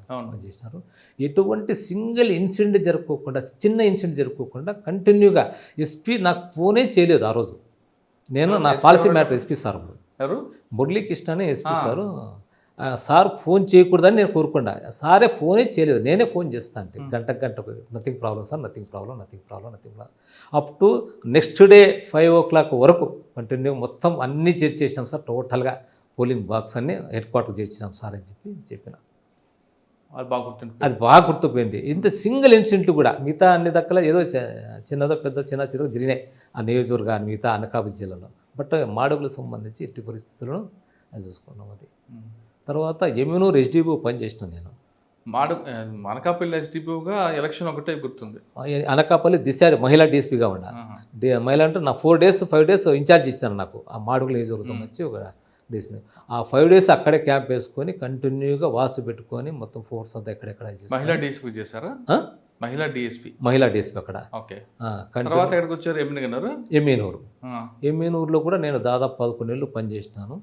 చేసినారు. ఎటువంటి సింగిల్ ఇన్సిడెంట్ జరుపుకోకుండా, చిన్న ఇన్సిడెంట్ జరుపుకోకుండా కంటిన్యూగా ఎస్పీ నాకు ఫోనే చేయలేదు ఆ రోజు. నేను నా policy matter SP sir Muralikrishna అని ఎస్పీ సార్ ఫోన్ చేయకూడదని నేను కోరుకున్నా. సారే ఫోనే చేయలేదు, నేనే ఫోన్ చేస్తాను అంటే గంటకు nothing problem sir, nothing problem. Up to next day 5 o'clock వరకు కంటిన్యూ మొత్తం అన్నీ చేసినాం సార్. టోటల్గా పోలింగ్ బాక్స్ అన్ని హెడ్ క్వార్టర్ చేసినాం సార్ అని చెప్పిన. అది బాగా గుర్తుపోయింది. ఇంత సింగిల్ ఇన్సిడెంట్లు కూడా మిగతా అన్ని దక్కల ఏదో చిన్నదో చిన్న జరిగినాయి ఆ నియోజకవర్గాన్ని మిగతా అనకాపల్లి జిల్లాలో. బట్ మాడుగులకు సంబంధించి ఎట్టి పరిస్థితులను అది చూసుకున్నాం. అది తర్వాత ఎమ్మెనూరు ఎస్డిఓ పనిచేసిన నేను. అనకాపల్లి ఎస్డిపిగా ఎలక్షన్ ఒకటే గుర్తుంది. అనకాపల్లి మహిళా డిఎస్పీగా ఉండ. మహిళ అంటే నా 4 days 5 days ఇన్ఛార్జ్ ఇచ్చాను నాకు ఆ మాడుగుల నియోజకవర్గం సంబంధించి ఒక డిఎస్పీ. ఆ 5 days అక్కడే క్యాంప్ వేసుకొని కంటిన్యూగా వాసు పెట్టుకొని మొత్తం ఫోర్స్ అంతా ఎక్కడెక్కడ మహిళా డిఎస్పీ చేశారా? మహిళా డిఎస్పీ అక్కడ. తర్వాత ఎక్కడికి వచ్చారు? ఎమ్మెనూరులో కూడా నేను దాదాపు 11 ఏళ్ళు పనిచేసినాను.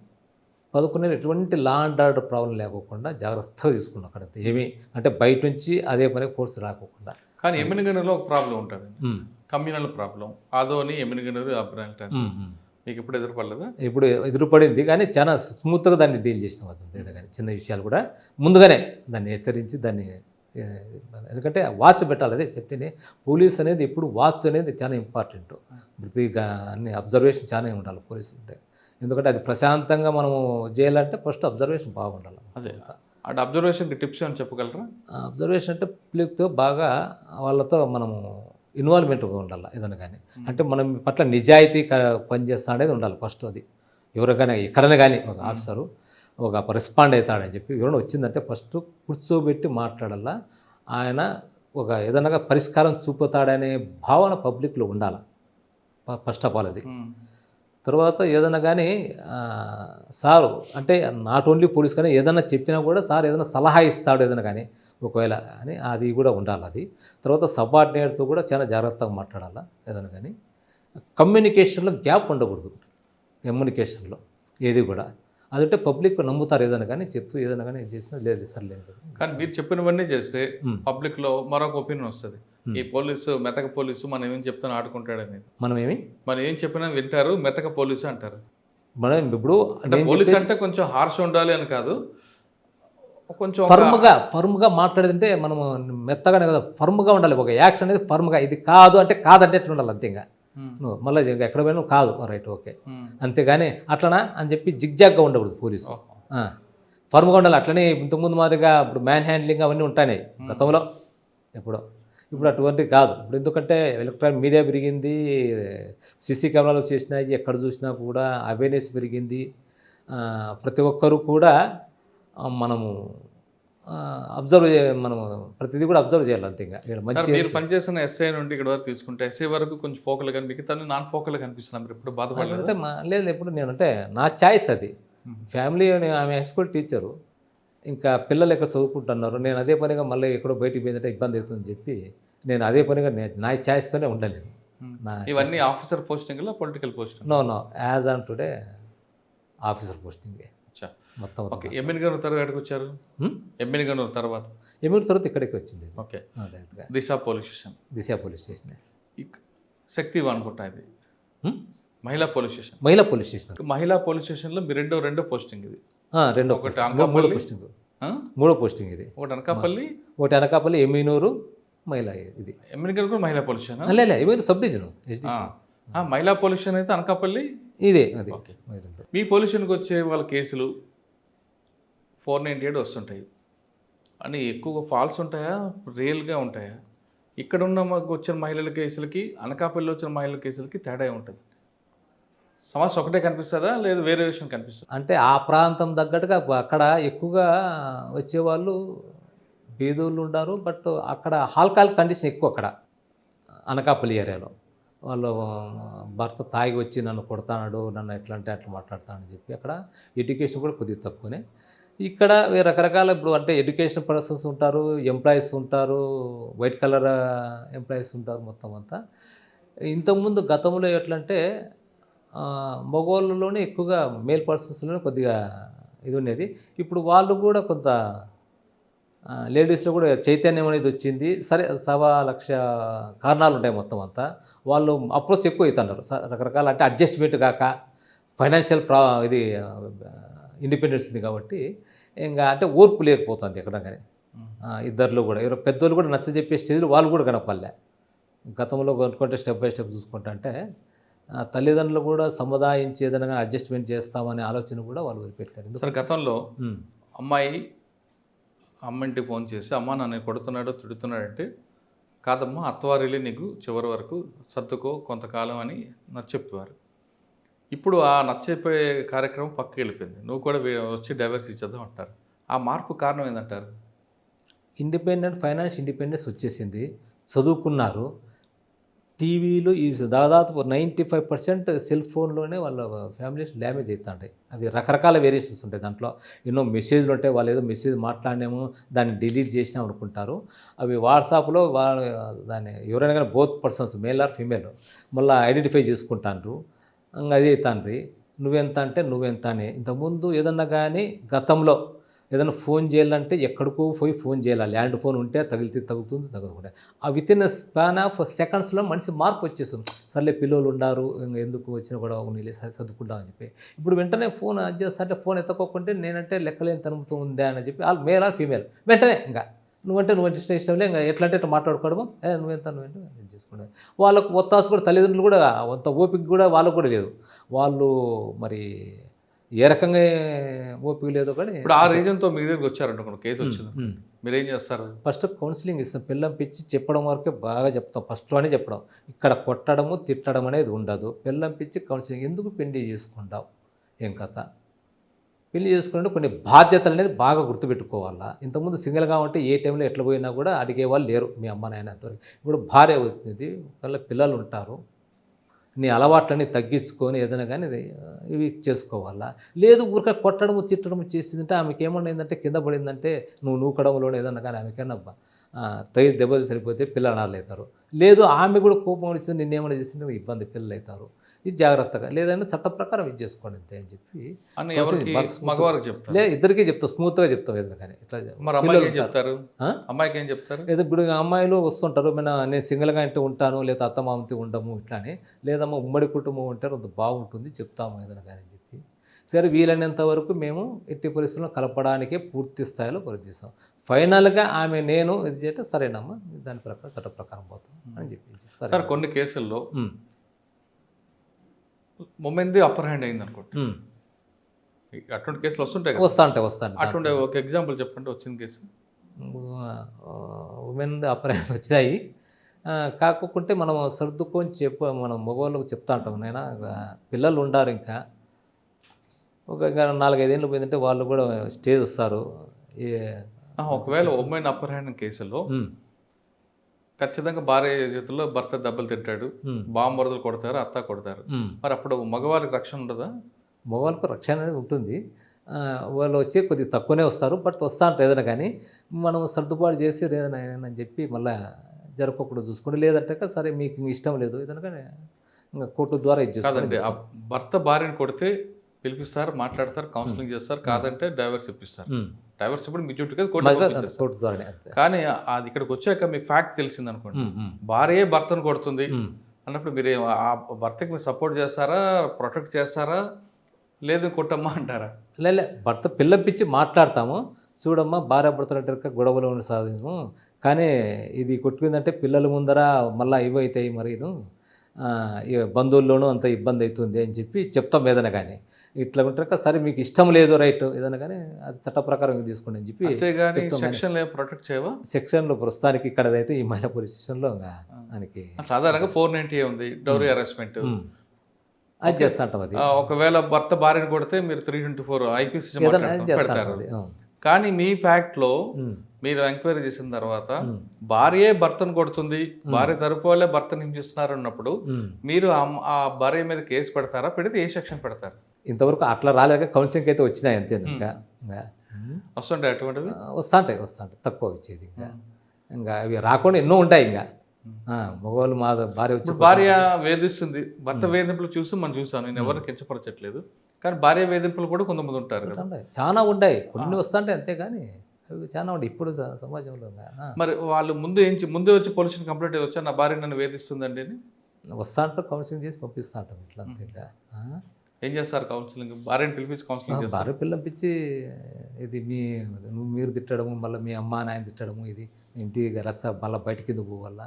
11 నెలలు ఎటువంటి లా అండ్ ఆర్డర్ ప్రాబ్లం లేకోకుండా జాగ్రత్తగా తీసుకున్నాం అక్కడ ఏమీ అంటే బయట నుంచి అదే పని ఫోర్స్ రాకోకుండా. కానీ ఎమ్మినగనూరులో ఒక ప్రాబ్లం ఉంటుంది, ఉమ్, కమ్యూనల్ ప్రాబ్లం. ఆదోని ఎమ్మినగనూరు అభిప్రాయం ఉమ్, ఉమ్. మీకు ఇప్పుడు ఎదురుపడలేదా? ఇప్పుడు ఎదురుపడింది కానీ చాలా స్మూత్గా దాన్ని డీల్ చేస్తాం అతను కానీ చిన్న విషయాలు కూడా ముందుగానే దాన్ని హెచ్చరించి దాన్ని ఎందుకంటే వాచ్ పెట్టాలి. అదే చెప్తేనే పోలీస్ అనేది ఎప్పుడు వాచ్ అనేది చాలా ఇంపార్టెంట్. అన్ని అబ్జర్వేషన్ చాలా ఉండాలి పోలీసులు అంటే, ఎందుకంటే అది ప్రశాంతంగా మనము చేయాలంటే ఫస్ట్ అబ్జర్వేషన్ బాగుండాలి. అదే అంటే అబ్జర్వేషన్కి టిప్స్ అని చెప్పగలరా? అబ్జర్వేషన్ అంటే పబ్లిక్తో బాగా వాళ్ళతో మనము ఇన్వాల్వ్మెంట్గా ఉండాలి ఏదైనా కానీ. అంటే మనం పట్ల నిజాయితీ పనిచేస్తా అనేది ఉండాలి ఫస్ట్. అది ఎవరికైనా ఎక్కడైనా కానీ ఒక ఆఫీసరు ఒక రెస్పాండ్ అవుతాడని చెప్పి ఎవరైనా వచ్చిందంటే ఫస్ట్ కూర్చోబెట్టి మాట్లాడాలా. ఆయన ఒక ఏదైనా పరిష్కారం చూపుతాడనే భావన పబ్లిక్లో ఉండాలి ఫస్ట్ ఆఫ్ ఆల్. అది తర్వాత ఏదైనా కానీ సారు అంటే నాట్ ఓన్లీ పోలీస్ కానీ ఏదైనా చెప్పినా కూడా సార్ ఏదైనా సలహా ఇస్తాడు ఏదైనా కానీ ఒకవేళ అని అది కూడా ఉండాలి. అది తర్వాత సబార్డినేట్తో కూడా చాలా జాగ్రత్తగా మాట్లాడాలా ఏదైనా కానీ. కమ్యూనికేషన్లో గ్యాప్ ఉండకూడదు కమ్యూనికేషన్లో ఏది కూడా. అదంటే పబ్లిక్ నమ్ముతారు ఏదైనా కానీ చెప్తూ ఏదైనా కానీ చేసినా లేదు సార్ లేదు. కానీ మీరు చెప్పినవన్నీ చేస్తే పబ్లిక్లో మరొక ఒపీనియన్ వస్తుంది, ఈ పోలీసు మెతక పోలీసు మనం ఏం చెప్తాను ఆడుకుంటాడని. మనం ఏం చెప్పినా వింటారు, మెతక పోలీసు అంటారు. మనం ఇప్పుడు పోలీసు అంటే కొంచెం హార్ష్ ఉండాలి అని కాదు, కొంచెం ఫర్మ్గా మాట్లాడితే మనము మెత్తగానే కదా ఫర్మ్గా ఉండాలి. ఒక యాక్షన్ అనేది ఫర్మ్గా ఇది కాదు అంటే కాదంటే ఎట్లా ఉండాలి అంతేగా. నువ్వు మళ్ళీ ఎక్కడ పోయినా కాదు రైట్ ఓకే అంతేగాని అట్లనా అని చెప్పి జిగ్జాగ్గా ఉండకూడదు పోలీసు. ఫర్మ్గా ఉండాలి. అట్లనే ఇంతకుముందు మాదిరిగా ఇప్పుడు మ్యాన్ హ్యాండ్లింగ్ అవన్నీ ఉంటాయి గతంలో ఎప్పుడో. ఇప్పుడు అటువంటివి కాదు. ఇప్పుడు ఎందుకంటే ఎలక్ట్రానిక్ మీడియా పెరిగింది, సీసీ కెమెరాలు చేసినాయి, ఎక్కడ చూసినా కూడా అవేర్నెస్ పెరిగింది. ప్రతి ఒక్కరూ కూడా మనము అబ్జర్వ్ మనము ప్రతిదీ కూడా అబ్జర్వ్ చేయాలి అంతే. మీరు పనిచేసిన ఎస్ఐ నుండి ఇక్కడ వరకు తీసుకుంటే ఎస్ఐ వరకు కొంచెం ఫోకల్ కానీ మిగతా నాన్ ఫోకల్ కనిపిస్తున్నాం. మీరు ఇప్పుడు బాధపడలేదు అంటే లేదు ఎప్పుడు నేను అంటే నా చాయిస్ అది. ఫ్యామిలీ ఆమె హై స్కూల్ టీచరు, ఇంకా పిల్లలు ఎక్కడ చదువుకుంటున్నారు, నేను అదే పనిగా మళ్ళీ ఎక్కడో బయటికి పోయిందంటే ఇబ్బంది అవుతుందని చెప్పి నేను అదే పనిగా నా ఛాయిస్తోనే ఉండలేను. ఇవన్నీ officer posting political posting? No as on today officer posting మొత్తం. ఓకే, ఎమ్మినగనూరు తర్వాత ఎక్కడికి వచ్చారు? ఎమ్మినగనూరు తర్వాత ఇక్కడికి వచ్చింది. Okay, Disha police station Shakti అనుకుంటా. ఇది మహిళా పోలీస్ స్టేషన్. మహిళా పోలీస్ స్టేషన్లో మీరు రెండో పోస్టింగ్ ఇది? ఒకటి మూడో పోస్టింగ్ ఇది. ఒకటి అనకాపల్లి ఎమ్మినూరు మహిళా. ఇది ఎమ్మినగనూరు మహిళా police station? Emminuru sub division. మహిళా పోలీస్ స్టేషన్ అయితే అనకాపల్లి ఇదే. అది మీ పోలీస్ స్టేషన్కి వచ్చే వాళ్ళ కేసులు 498 వస్తుంటాయి అని ఎక్కువగా ఫాల్స్ ఉంటాయా రియల్గా ఉంటాయా? ఇక్కడ ఉన్న వచ్చిన మహిళల కేసులకి అనకాపల్లిలో వచ్చిన మహిళల కేసులకి తేడా ఉంటుంది? సమస్య ఒకటే కనిపిస్తుందా లేదు వేరే విషయం కనిపిస్తుంది? అంటే ఆ ప్రాంతం తగ్గట్టుగా అక్కడ ఎక్కువగా వచ్చేవాళ్ళు బీదోళ్ళు ఉన్నారు. బట్ అక్కడ ఆల్కహాల్ కండిషన్ ఎక్కువ అక్కడ అనకాపల్లి ఏరియాలో. వాళ్ళు భర్త తాగి వచ్చి నన్ను కొడతాడు, నన్ను ఎట్లా అంటే అట్లా మాట్లాడతానని చెప్పి అక్కడ ఎడ్యుకేషన్ కూడా కొద్దిగా తక్కువనే. ఇక్కడ రకరకాల ఇప్పుడు అంటే ఎడ్యుకేషన్ పర్సన్స్ ఉంటారు, ఎంప్లాయీస్ ఉంటారు, వైట్ కలర్ ఎంప్లాయీస్ ఉంటారు మొత్తం అంతా. ఇంతకుముందు గతంలో ఎట్లంటే మగవాళ్ళలోనే ఎక్కువగా మేల్ పర్సన్స్లోనే కొద్దిగా ఇది ఉండేది. ఇప్పుడు వాళ్ళు కూడా కొంత లేడీస్లో కూడా చైతన్యం అనేది వచ్చింది. సరే 1,00,000 కారణాలు ఉంటాయి మొత్తం అంతా. వాళ్ళు అప్రోచ్ ఎక్కువ అవుతున్నారు రకరకాల అంటే అడ్జస్ట్మెంట్ కాక ఫైనాన్షియల్ ఇది ఇండిపెండెన్స్ ఉంది కాబట్టి ఇంకా అంటే ఓర్పు లేకపోతుంది ఎక్కడ కానీ. ఇద్దరిలో కూడా ఎవరో పెద్దోళ్ళు కూడా నచ్చ చెప్పే స్టేజ్లో వాళ్ళు కూడా కనపడలే. గతంలో కొనుక్కుంటే స్టెప్ బై స్టెప్ చూసుకుంటా అంటే తల్లిదండ్రులు కూడా సముదాయించి ఏదైనా అడ్జస్ట్మెంట్ చేస్తామనే ఆలోచన కూడా వాళ్ళు వదిలిపెట్టారు. ఎందుకంటే గతంలో అమ్మంటికి ఫోన్ చేసి అమ్మ నన్ను కొడుతున్నాడు తిడుతున్నాడు అంటే కాదమ్మా అత్తవారిలే నీకు చివరి వరకు సర్దుకో కొంతకాలం అని నచ్చెప్పేవారు. ఇప్పుడు ఆ నచ్చెప్పే కార్యక్రమం పక్కకి వెళ్ళిపోయింది. నువ్వు కూడా వచ్చి డైవర్స్ ఇచ్చేద్దాం అంటారు. ఆ మార్పు కారణం ఏంటంటారు? ఫైనాన్స్ ఇండిపెండెన్స్ వచ్చేసింది, చదువుకున్నారు. టీవీలు ఈ దాదాపు 95% సెల్ ఫోన్లోనే వాళ్ళ ఫ్యామిలీస్ డ్యామేజ్ అవుతుంటాయి. అవి రకరకాల వేరియేషన్స్ ఉంటాయి. దాంట్లో ఎన్నో మెసేజ్లు ఉంటాయి. వాళ్ళు ఏదో మెసేజ్ మాట్లాడినాము దాన్ని డిలీట్ చేసినాం అనుకుంటారు. అవి వాట్సాప్లో దాన్ని ఎవరైనా కానీ both persons male or female మళ్ళీ ఐడెంటిఫై చేసుకుంటారు. అది అవుతాండ్రి. నువ్వెంత అంటే నువ్వెంత అని. ఇంతకుముందు ఏదన్నా కానీ గతంలో ఏదైనా ఫోన్ చేయాలంటే ఎక్కడికో పోయి ఫోన్ చేయాలి. ల్యాండ్ ఫోన్ ఉంటే తగిలితే తగులుతుంది, తగలకుండా. ఆ వితిన్ స్పాన్ ఆఫ్ సెకండ్స్లో మనిషి మార్పు వచ్చేస్తుంది. సర్లే పిల్లలు ఉన్నారు, ఇంక ఎందుకు వచ్చినా కూడా నీళ్ళే సర్దుకుంటాం అని చెప్పి. ఇప్పుడు వెంటనే ఫోన్ అది చేస్తా అంటే ఫోన్ ఎత్తకోకుంటే నేనంటే లెక్కలేని తనుముతూ ఉందా అని చెప్పి వాళ్ళు మేల్ ఆర్ ఫీమేల్ వెంటనే ఇంకా నువ్వంటే ఇష్టంలే, ఇంకా ఎట్లా అంటే ఇట్లా మాట్లాడుకోవడము, నువ్వెంత ఇది చేసుకోవడం. వాళ్ళకు ఒత్తాసు కూడా తల్లిదండ్రులు కూడా అంత ఓపిక కూడా వాళ్ళకు కూడా లేదు. వాళ్ళు మరి ఏ రకంగా ఓపిక లేదో కానీ ఇప్పుడు ఆ రీజన్తో మీ దగ్గరికి వచ్చారంట కేసు వచ్చింది, మీరేం చేస్తారు? ఫస్ట్ కౌన్సిలింగ్ ఇస్తాం. పిల్లం పిచ్చి చెప్పడం వరకే బాగా చెప్తాం. ఫస్ట్లోనే చెప్పడం, ఇక్కడ కొట్టడము తిట్టడం అనేది ఉండదు. పిల్లం పిచ్చి కౌన్సిలింగ్, ఎందుకు పెళ్లి చేసుకుంటావు, ఏం కథ, పెళ్లి చేసుకుంటే కొన్ని బాధ్యతలు అనేది బాగా గుర్తుపెట్టుకోవాలా. ఇంతకుముందు సింగిల్గా ఉంటే ఏ టైంలో ఎట్లా పోయినా కూడా అడిగేవాళ్ళు లేరు, మీ అమ్మ నాయన అంతవరకు. ఇప్పుడు భార్య అవుతుంది, ఒకవేళ పిల్లలు ఉంటారు, నీ అలవాట్లన్నీ తగ్గించుకొని ఏదైనా కానీ ఇవి చేసుకోవాలా. లేదు ఊరికే కొట్టడము తిట్టడము చేసిందంటే ఆమెకి ఏమన్నా ఏంటంటే కింద పడిందంటే నువ్వు నూకడంలోనే ఏదన్నా కానీ ఆమెకైనా తగిలి దెబ్బలు సరిపోతే పిల్లలు అవుతారు. లేదు ఆమె కూడా కోపం వచ్చింది నిన్నేమైనా చేసింటే ఇబ్బంది, పిల్లలు అవుతారు. ఇది జాగ్రత్తగా లేదంటే చట్ట ప్రకారం ఇది చేసుకోండి అంతే అని చెప్పి మగవారికి చెప్తారు. లేదు ఇద్దరికీ చెప్తాం, స్మూత్గా చెప్తాం ఏదైనా కానీ. ఇట్లా మరి అమ్మాయికి ఏం చెప్తారు? అమ్మాయికి ఏం చెప్తారు? లేదా ఇప్పుడు అమ్మాయిలు వస్తుంటారు, నేను సింగిల్గా ఇంటి ఉంటాను, లేదా అత్తమామతి ఉండము ఇట్లానే, లేదమ్మా ఉమ్మడి కుటుంబం ఉంటారు అంత బాగుంటుంది చెప్తాము ఏదైనా కానీ అని చెప్పి. సరే వీలైనంత వరకు మేము ఎట్టి పరిస్థితుల్లో కలపడానికే పూర్తి స్థాయిలో ప్రయత్నిస్తాం. ఫైనల్గా ఆమె నేను ఇది చేస్తే సరేనమ్మా దాని ప్రకారం చట్ట ప్రకారం పోతాం అని చెప్పి. సరే కొన్ని కేసుల్లో మొమెంది అప్పర్ హ్యాండ్ అయింది అనుకోండి, అటువంటి కేసులు వస్తుంటాయి వస్తాంటాయి. అటువంటి ఒక ఎగ్జాంపుల్ చెప్పండి వచ్చిన కేసు. ఉమెన్ అప్పర్ హ్యాండ్ వచ్చాయి, కాకుంటే మనం సర్దుకొని మనం మగవాళ్ళకు చెప్తా ఉంటాం. నేను పిల్లలు ఉండారు, ఇంకా ఒక 4-5 ఏళ్ళు పోయిందంటే వాళ్ళు కూడా స్టేజ్ వస్తారు. ఒకవేళ ఉమెన్ అప్పర్ హ్యాండ్ కేసులో ఖచ్చితంగా భార్య చేతుల్లో భర్త దెబ్బలు తింటాడు, బాంబరదలు కొడతారు, అత్త కొడతారు, మరి అప్పుడు మగవారికి రక్షణ ఉండదా? మగవాళ్ళకు రక్షణ అనేది ఉంటుంది. వాళ్ళు వచ్చి కొద్దిగా తక్కువనే వస్తారు, బట్ వస్తా ఉంటారు ఏదైనా కానీ మనం సర్దుబాటు చేసి ఏదైనా అని చెప్పి మళ్ళీ జరపకుండా చూసుకోండి. లేదంటే సరే మీకు ఇష్టం లేదు ఏదైనా కానీ ఇంకా కోర్టు ద్వారా ఇది కాదండి. భర్త భార్యను కొడితే పిలిపిస్తారు, మాట్లాడతారు, కౌన్సిలింగ్ చేస్తారు, కాదంటే డైవర్స్ ఇప్పిస్తారు. డైవర్స్ ఇప్పుడు మీ చుట్టూ కోర్టు ద్వారా. కానీ అది ఇక్కడికి వచ్చాక మీకు ఫ్యాక్ట్ తెలిసింది అనుకోండి, భార్యే భర్తను కొడుతుంది అన్నప్పుడు మీరు ఆ భర్తకి మీరు సపోర్ట్ చేస్తారా, ప్రొటెక్ట్ చేస్తారా, లేదు కొట్టమ్మా అంటారా? లే భర్త పిల్లంపించి మాట్లాడతాము, చూడమ్మా భార్య భర్తల గొడవలు సాధించము, కానీ ఇది కొట్టుకుందంటే పిల్లల ముందర మళ్ళీ ఇవైతాయి, మరి బంధువుల్లోనూ అంత ఇబ్బంది అవుతుంది అని చెప్పి చెప్తాం ఏదైనా కానీ. ఇట్లా ఉంటారు సరే మీకు ఇష్టం లేదు రైట్ ఏదైనా కానీ అది చట్ట ప్రకారం తీసుకోండి అని చెప్పి ప్రొటెక్ట్ చేయవా? సెక్షన్లో ప్రస్తుతానికి ఇక్కడ అయితే ఈ మహిళా పోలీస్ స్టేషన్లో మనకి సాధారణంగా 490 ఉంది డౌరీ హరాస్మెంట్, అది చేస్తా ఉంటాం. అది ఒకవేళ భర్త భార్యను కొడితే మీరు 324 ఐపీసీ పెడతారు. కానీ మీ ఫ్యాక్ట్ లో మీరు ఎంక్వైరీ చేసిన తర్వాత భార్యే భర్తను కొడుతుంది, భార్య తరపు వాళ్ళే భర్తను హింసిస్తున్నారు అన్నప్పుడు మీరు ఆ భార్య మీద కేసు పెడతారా, పెడితే ఏ సెక్షన్ పెడతారు? ఇంతవరకు అట్లా రాలేక కౌన్సిలింగ్ అయితే వచ్చినాయి అంతే. ఇంకా వస్తుంటాయి అటువంటివి, వస్తుంటాయి తక్కువ వచ్చేది. ఇంకా అవి రాకుండా ఎన్నో ఉంటాయి. ఇంకా మగవాళ్ళు మా భార్య వేధిస్తుంది, భర్త వేధింపులు చూసి మనం చూసాను, నేను ఎవరిని కించపరచట్లేదు, కానీ భార్య వేధింపులు కూడా కొంతమంది ఉంటారు కదా, చాలా ఉంటాయి, కొన్ని వస్తుంటాయి అంతే, కానీ అవి చాలా ఉంటాయి ఇప్పుడు సమాజంలో. మరి వాళ్ళు ముందే వచ్చి పోలీసుని కంప్లైంట్ వచ్చా నా భార్య నన్ను వేధిస్తుందండి అని వస్తా అంటారు, కౌన్సిలింగ్ చేసి పంపిస్తా ఉంటాం ఇట్లా అంతే. ఏం చేస్తారు కౌన్సిలింగ్? భార్యను పిలిపించి కౌన్సిలింగ్ భార్య పిల్లంపించి ఇది మీరు తిట్టడము, మళ్ళీ మీ అమ్మ నాయన తిట్టడము, ఇది ఇంటికి రచ్చ, మళ్ళీ బయటికి ఎందుకు పోవాలా,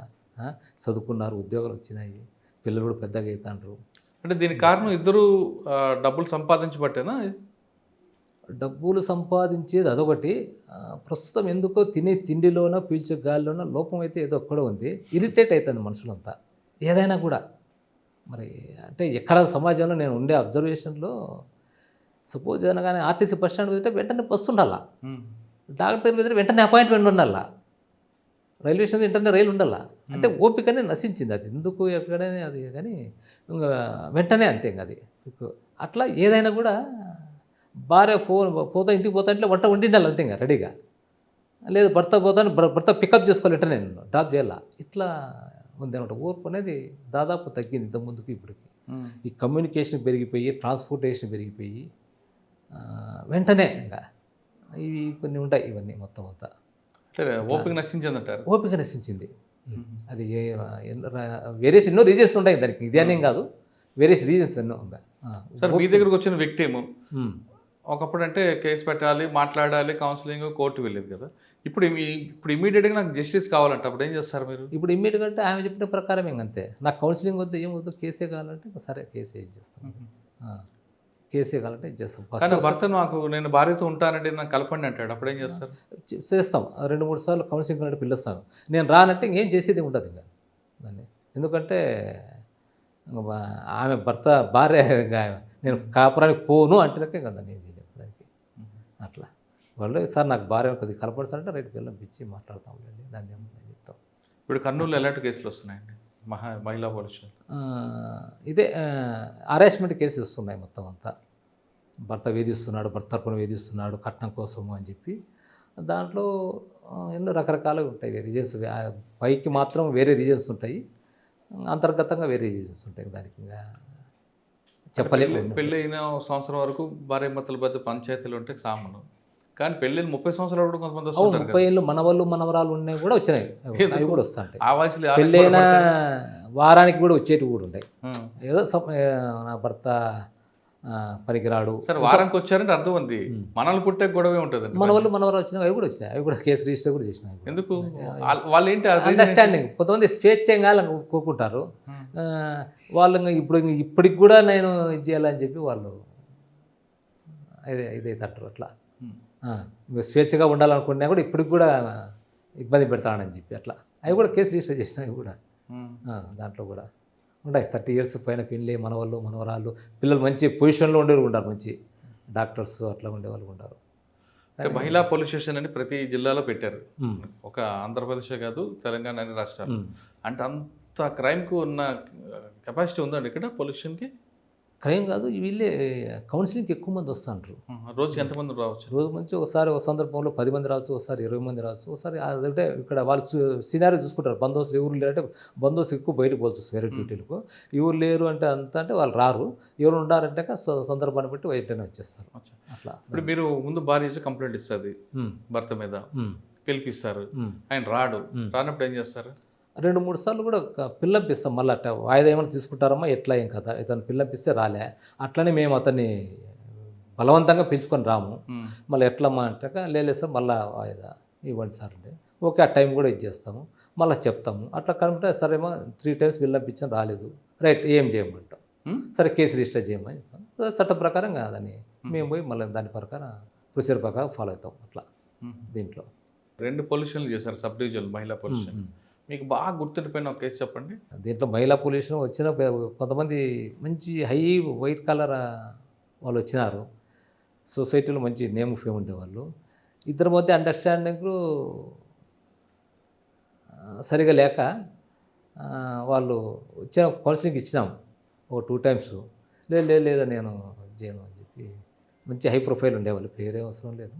చదువుకున్నారు, ఉద్యోగాలు వచ్చినాయి, పిల్లలు కూడా పెద్దగా అవుతాంటారు. అంటే దీనికి కారణం ఇద్దరు డబ్బులు సంపాదించబట్టేనా? డబ్బులు సంపాదించేది అదొకటి, ప్రస్తుతం ఎందుకో తినే తిండిలోనో పీల్చే గాలిలోనో లోపం అయితే ఏదో ఒక్కడో ఉంది. ఇరిటేట్ అవుతుంది మనుషులంతా ఏదైనా కూడా. మరి అంటే ఎక్కడ సమాజంలో నేను ఉండే అబ్జర్వేషన్లో సపోజ్ ఏదైనా కానీ ఆర్టీసీ బస్ స్టాండ్ వెళ్తే వెంటనే బస్సు ఉండాలా, డాక్టర్ దగ్గర వెళ్తే వెంటనే అపాయింట్మెంట్ ఉండాలా, రైల్వే స్టేషన్ వెంటనే రైలు ఉండాలా. అంటే ఓపికనే నశించింది అది, ఎందుకు ఎక్కడనే అది, కానీ ఇంకా వెంటనే అంతే. ఇంకా అది అట్లా ఏదైనా కూడా భార్య పోతా ఇంటికి పోతా ఇంట్లో వంట వండిండాలి అంతే, ఇంకా రెడీగా. లేదు భర్త పోతాను, భర్త పికప్ చేసుకోవాలి వెంటనే, నేను డ్రాప్ చేయాలా, ఇట్లా ఉంది అనమాట. ఓర్పు అనేది దాదాపు తగ్గింది ఇంత ముందుకు ఇప్పటికి. ఈ కమ్యూనికేషన్ పెరిగిపోయి ట్రాన్స్పోర్టేషన్ పెరిగిపోయి వెంటనే ఇంకా ఇవి కొన్ని ఉంటాయి ఇవన్నీ మొత్తం అంతా అంటే ఓపిక నశించిందంటారు. ఓపిక నశించింది. అది వేరియస్ ఎన్నో రీజన్స్ ఉంటాయి దానికి, ఇది అనేం కాదు, వేరియస్ రీజన్స్ ఎన్నో ఉన్నాయి. సార్ మీ దగ్గరకు వచ్చిన వ్యక్తి ఏమో ఒకప్పుడు అంటే కేసు పెట్టాలి, మాట్లాడాలి, కౌన్సిలింగ్, కోర్టు వెళ్ళేది కదా. ఇప్పుడు ఇమీడియట్గా నాకు జస్టిస్ కావాలంటే అప్పుడు ఏం చేస్తారు మీరు? ఇప్పుడు ఇమ్మీడియట్గా అంటే ఆమె చెప్పిన ప్రకారం ఇంకంతే, నాకు కౌన్సిలింగ్ వద్దు ఏం వద్దు, కేసే కావాలంటే ఇంకా సరే కేసే ఇచ్చేస్తాం, కేసే కావాలంటే ఇచ్చేస్తాం. కానీ భర్త నేను భార్యతో ఉంటానంటే నాకు కలపండి అంటాడు, అప్పుడు ఏం చేస్తారు? చేస్తాం 2-3 సార్లు కౌన్సిలింగ్ అంటే పిలుస్తాను. నేను రానంటే ఇంకేం చేసేది ఉండదు ఇంకా దాన్ని, ఎందుకంటే ఆమె భార్య నేను కాపురానికి పోను అంటే కదా నేను చేయలేదు దానికి. అట్లా వాళ్ళు సార్ నాకు భార్య కొద్దిగా కలపడతారంటే రైట్ పిచ్చి మాట్లాడతాంలేండి, దాన్ని ఏమన్నా చెప్తాం. ఇప్పుడు కర్నూలు ఎలాంటి కేసులు వస్తున్నాయండి మహిళా పోలీసు? ఇదే హరాస్మెంట్ కేసెస్ వస్తున్నాయి మొత్తం అంతా. భర్త వేధిస్తున్నాడు, భర్త తరపున వేధిస్తున్నాడు కట్నం కోసము అని చెప్పి, దాంట్లో ఎన్నో రకరకాలుగా ఉంటాయి రీజన్స్. పైకి మాత్రం వేరే రీజన్స్ ఉంటాయి, అంతర్గతంగా వేరే రీజన్స్ ఉంటాయి. దానికి ఇంకా చెప్పలేము. పెళ్ళి అయిన సంవత్సరం వరకు భార్య భర్తల మధ్య పంచాయతీలు ఉంటే సామాను, కానీ పెళ్ళిని 30 సంవత్సరాలు కూడా కొంతమంది వస్తుంటారు. 30 ఏళ్ళు మనవాళ్ళు మనవరాలు ఉన్నాయి కూడా వచ్చినాయి, అవి కూడా వస్తుంటాయి. ఆ వయసులో పెళ్ళైన వారానికి కూడా వచ్చేటివి కూడా ఉంటాయి. ఏదో నా భర్త పనికిరాడు సార్, వారానికి వచ్చారంటే అర్థం ఉంది, మనల్ని పుట్టే గొడవే ఉంటుంది. మన వాళ్ళు మనవరాలు వచ్చినా అవి కూడా వచ్చినాయి, అవి కూడా కేసు రిజిస్టర్ కూడా చేసినాయి. ఎందుకు? వాళ్ళు ఏంటి అండర్స్టాండింగ్, కొంతమంది స్వేచ్ఛంగా కోరుకుంటారు వాళ్ళు. ఇప్పటికి కూడా నేను ఇది చేయాలని చెప్పి వాళ్ళు ఇదైతే అంటారు. అట్లా స్వేచ్ఛగా ఉండాలనుకున్నా కూడా ఇప్పటికి కూడా ఇబ్బంది పెడతానని చెప్పి అట్లా అవి కూడా కేసు రిజిస్టర్ చేసినాయి కూడా. దాంట్లో కూడా ఉంటాయి 30 years పైన పెళ్ళి, మనవాళ్ళు మనవరాళ్ళు, పిల్లలు మంచి పొజిషన్లో ఉండేవాళ్ళు ఉంటారు, మంచి డాక్టర్స్ అట్లా ఉండేవాళ్ళు ఉంటారు. మహిళా పోలీస్ స్టేషన్ అని ప్రతి జిల్లాలో పెట్టారు, ఒక ఆంధ్రప్రదేశే కాదు తెలంగాణ అన్ని రాష్ట్రాలు. అంటే అంత క్రైమ్కు ఉన్న కెపాసిటీ ఉందండి ఇక్కడ పోలీస్ స్టేషన్కి? క్రైమ్ కాదు, వీళ్ళే కౌన్సిలింగ్కి ఎక్కువ మంది వస్తుంటారు. రోజుకి ఎంతమంది రావచ్చు? రోజు మంచి ఒకసారి ఒక సందర్భంలో 10 మంది రావచ్చు, ఒకసారి 20 మంది రావచ్చు, ఒకసారి అదంటే ఇక్కడ వాళ్ళు సినారీ చూసుకుంటారు. బందోబస్తు ఎవరు లేరంటే బందోబస్తు ఎక్కువ బయటకు పోల్చొచ్చు వేరే డ్యూటీలకు. ఎవరు లేరు అంటే అంటే వాళ్ళు రారు, ఎవరు ఉండారంటే సందర్భాన్ని బట్టి వెంటనే వచ్చేస్తారు. అట్లా ఇప్పుడు మీరు ముందు భార్య కంప్లైంట్ ఇస్తుంది భర్త మీద, పిలిపిస్తారు, ఆయన రానప్పుడు ఏం చేస్తారు? 2-3 సార్లు కూడా పిల్లంపిస్తాం. మళ్ళీ అట్ట వాయిదా ఏమైనా తీసుకుంటారమ్మా ఎట్లా ఏం కదా, ఇతను పిల్లంపిస్తే రాలే, అట్లనే మేము అతన్ని బలవంతంగా పిలుచుకొని రాము. మళ్ళీ ఎట్లమ్మా అంటాక లేదు సార్ మళ్ళీ వాయిదా ఇవ్వండి సార్ అంటే ఓకే, ఆ టైం కూడా ఇచ్చేస్తాము, మళ్ళీ చెప్తాము. అట్లా కనుక సరేమో 3 times పిల్లంపించాను రాలేదు, రైట్ ఏం చేయమంటాం, సరే కేసు రిజిస్టర్ చేయమని చెప్తాం. చట్ట ప్రకారం కాదని మేము పోయి మళ్ళీ దాని ప్రకారం ప్రొసీజర్ ప్రకారం ఫాలో అవుతాం. అట్లా దీంట్లో 2 పొల్యూషన్లు చేశారు సబ్ డివిజన్ మహిళా పొల్యూషన్. మీకు బాగా గుర్తుండిపోయిన ఒక కేసు చెప్పండి. దీంట్లో మహిళా పొల్యూషన్ వచ్చిన కొంతమంది మంచి హై వైట్ కలర్ వాళ్ళు వచ్చినారు, సొసైటీలో మంచి నేమ్ ఫేమ్ ఉండేవాళ్ళు. ఇద్దరి మధ్య అండర్స్టాండింగ్ సరిగా లేక వాళ్ళు వచ్చిన కౌన్సిలింగ్ ఇచ్చినాం ఒక 2 times. లేదా నేను చేయను అని చెప్పి మంచి హై ప్రొఫైల్ ఉండేవాళ్ళు, పేరే అవసరం లేదు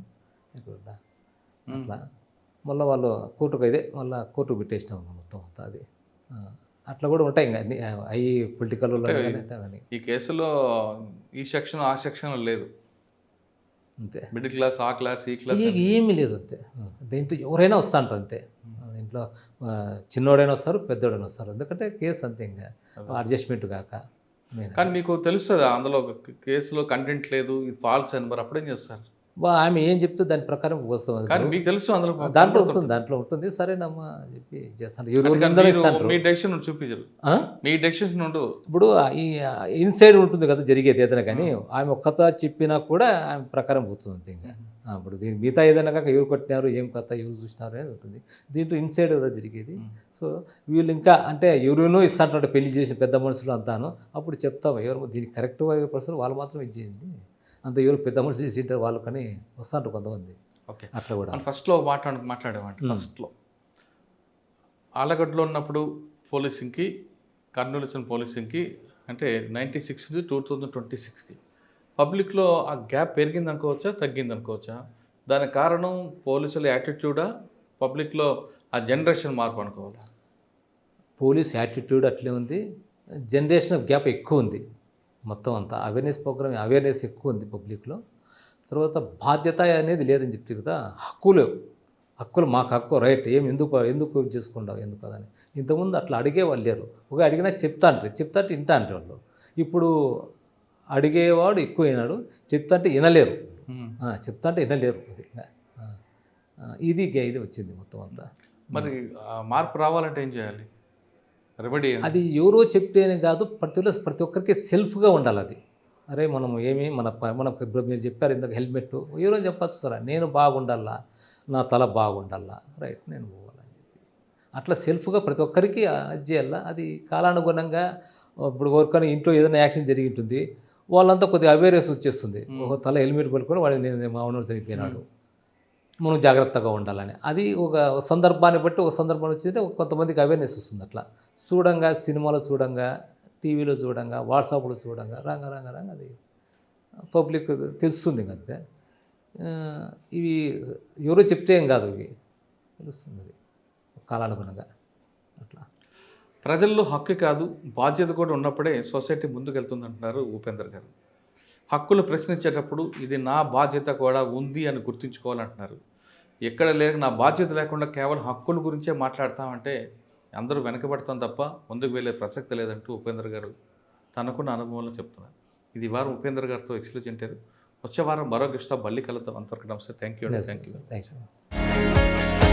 అట్లా. మళ్ళీ వాళ్ళు కోర్టుకు పెట్టేసినాం మొత్తం అంతా. అది అట్లా కూడా ఉంటాయి ఇంకా అన్ని హై పొలిటికల్. ఈ కేసులో ఈ సెక్షన్ ఆ సెక్షన్ లేదు అంతే, మిడిల్ క్లాస్ ఆ క్లాస్ ఈ క్లాస్ ఏమీ లేదు అంతే. దీంట్లో ఎవరైనా వస్తా అంటారు అంతే, దీంట్లో చిన్నోడైనా వస్తారు పెద్దోడైనా వస్తారు, ఎందుకంటే కేసు అంతే ఇంకా అడ్జస్ట్మెంట్ కాక. కానీ మీకు తెలుస్తుంది అందులో కేసులో కంటెంట్ లేదు, ఇది ఫాల్స్ అని, మరి అప్పుడేం చేస్తారు? ఆమె ఏం చెప్తే దాని ప్రకారం వస్తాం, కానీ మీకు తెలుసు అందులో దాంట్లో ఉంటుంది సరేనమ్మా చెప్పి చేస్తాను. మీ డెసిషన్ చూపించరు, మీ డెసిషన్ ఉండు. ఇప్పుడు ఈ ఇన్సైడ్ ఉంటుంది కదా జరిగేది ఏదైనా, కానీ ఆమె ఒక్కత చెప్పినా కూడా ఆమె ప్రకారం పోతుంది ఇంకా. ఇప్పుడు దీని మిగతా ఏదైనా కాక ఎవరు కొట్టినారు ఏం కథ ఎవరు చూసినారు అనేది ఉంటుంది, దీంట్లో ఇన్సైడ్ కదా జరిగేది. సో వీళ్ళు ఇంకా అంటే ఎవరినో ఇస్తాంటారు పెళ్లి చేసిన పెద్ద మనుషులు అంతాను, అప్పుడు చెప్తాము ఎవరు దీనికి కరెక్ట్ పర్సన్ వాళ్ళు మాత్రం ఇది చేయండి, అంత ఎవరు పెద్ద మనిషి చేసి వాళ్ళు కానీ వస్తాంటారు కొంతమంది. ఓకే, అట్లా కూడా ఫస్ట్లో మాట్లాడేవాడి. ఫస్ట్లో ఆలగడ్డలో ఉన్నప్పుడు పోలీసింగ్కి, కర్నూలు వచ్చిన పోలీసింగ్కి అంటే 96 నుంచి 2026కి పబ్లిక్లో ఆ గ్యాప్ పెరిగింది అనుకోవచ్చా తగ్గింది అనుకోవచ్చా? దానికి కారణం పోలీసుల యాటిట్యూడా, పబ్లిక్లో ఆ జనరేషన్ మార్పు అనుకోవాలా? పోలీస్ యాటిట్యూడ్ అట్లే ఉంది, జనరేషన్ గ్యాప్ ఎక్కువ ఉంది మొత్తం అంతా. అవేర్నెస్ ఎక్కువ ఉంది పబ్లిక్లో. తర్వాత బాధ్యత అనేది లేదని చెప్తే కదా, హక్కులు మాకు హక్కు రైట్ ఎందుకు చేసుకుంటావు ఎందుకు అదని. ఇంతకుముందు అట్లా అడిగేవాళ్ళు లేరు. ఒక అడిగినా చెప్తా అంటే వింటా అంటే వాళ్ళు. ఇప్పుడు అడిగేవాడు ఎక్కువైనాడు, చెప్తా అంటే వినలేరు. చెప్తా అంటే వినలేరు. ఇది వచ్చింది మొత్తం అంతా. మరి ఆ మార్పు రావాలంటే ఏం చేయాలి? రెమెడీ అది ఎవరో చెప్తేనే కాదు, ప్రతి ఒక్కరికి సెల్ఫ్గా ఉండాలి అది. అరే మనం మనం ఇప్పుడు మీరు చెప్పారు ఇందాక హెల్మెట్, ఎవరో చెప్పచ్చు సార్, నేను బాగుండాలా, నా తల బాగుండాలా, రైట్ నేను పోవాలని చెప్పి అట్లా సెల్ఫ్గా ప్రతి ఒక్కరికి అది చేయాలా. అది కాలానుగుణంగా ఇప్పుడు ఎవరికైనా ఇంట్లో ఏదైనా యాక్సిడెంట్ జరిగి ఉంటుంది, వాళ్ళంతా కొద్దిగా అవేర్నెస్ వచ్చేస్తుంది. ఒక తల హెల్మెట్ పట్టుకొని వాడు నేను మా ఉన్నోడు చనిపోయినాడు, మనం జాగ్రత్తగా ఉండాలని. అది ఒక సందర్భాన్ని బట్టి ఒక సందర్భం వచ్చింటే కొంతమందికి అవేర్నెస్ వస్తుంది. అట్లా చూడంగా, సినిమాలో చూడంగా, టీవీలో చూడంగా, వాట్సాప్లో చూడంగా రంగ అది పబ్లిక్ తెలుస్తుంది అంతే. ఇవి ఎవరో చెప్తే ఏం కాదు, ఇవి తెలుస్తుంది అది కాలానుగుణంగా. అట్లా ప్రజల్లో హక్కు కాదు బాధ్యత కూడా ఉన్నప్పుడే సొసైటీ ముందుకెళ్తుంది అంటున్నారు ఉపేందర్ గారు. హక్కులు ప్రశ్నించేటప్పుడు ఇది నా బాధ్యత కూడా ఉంది అని గుర్తుంచుకోవాలంటున్నారు. ఎక్కడ లేక నా బాధ్యత లేకుండా కేవలం హక్కుల గురించే మాట్లాడతామంటే అందరూ వెనకబడతాం తప్ప ముందుకు వెళ్ళే ప్రసక్తి లేదంటూ ఉపేందర్ గారు తనకున్న అనుభవంలో చెప్తున్నారు. ఇది వారం ఉపేందర్ గారితో ఎక్స్క్లూజ్ అంటారు. వచ్చే వారం మరో గెస్ట్తో మళ్ళీ కలుద్దాం. అంతవరకు నమస్తే. Thank you. Thank you.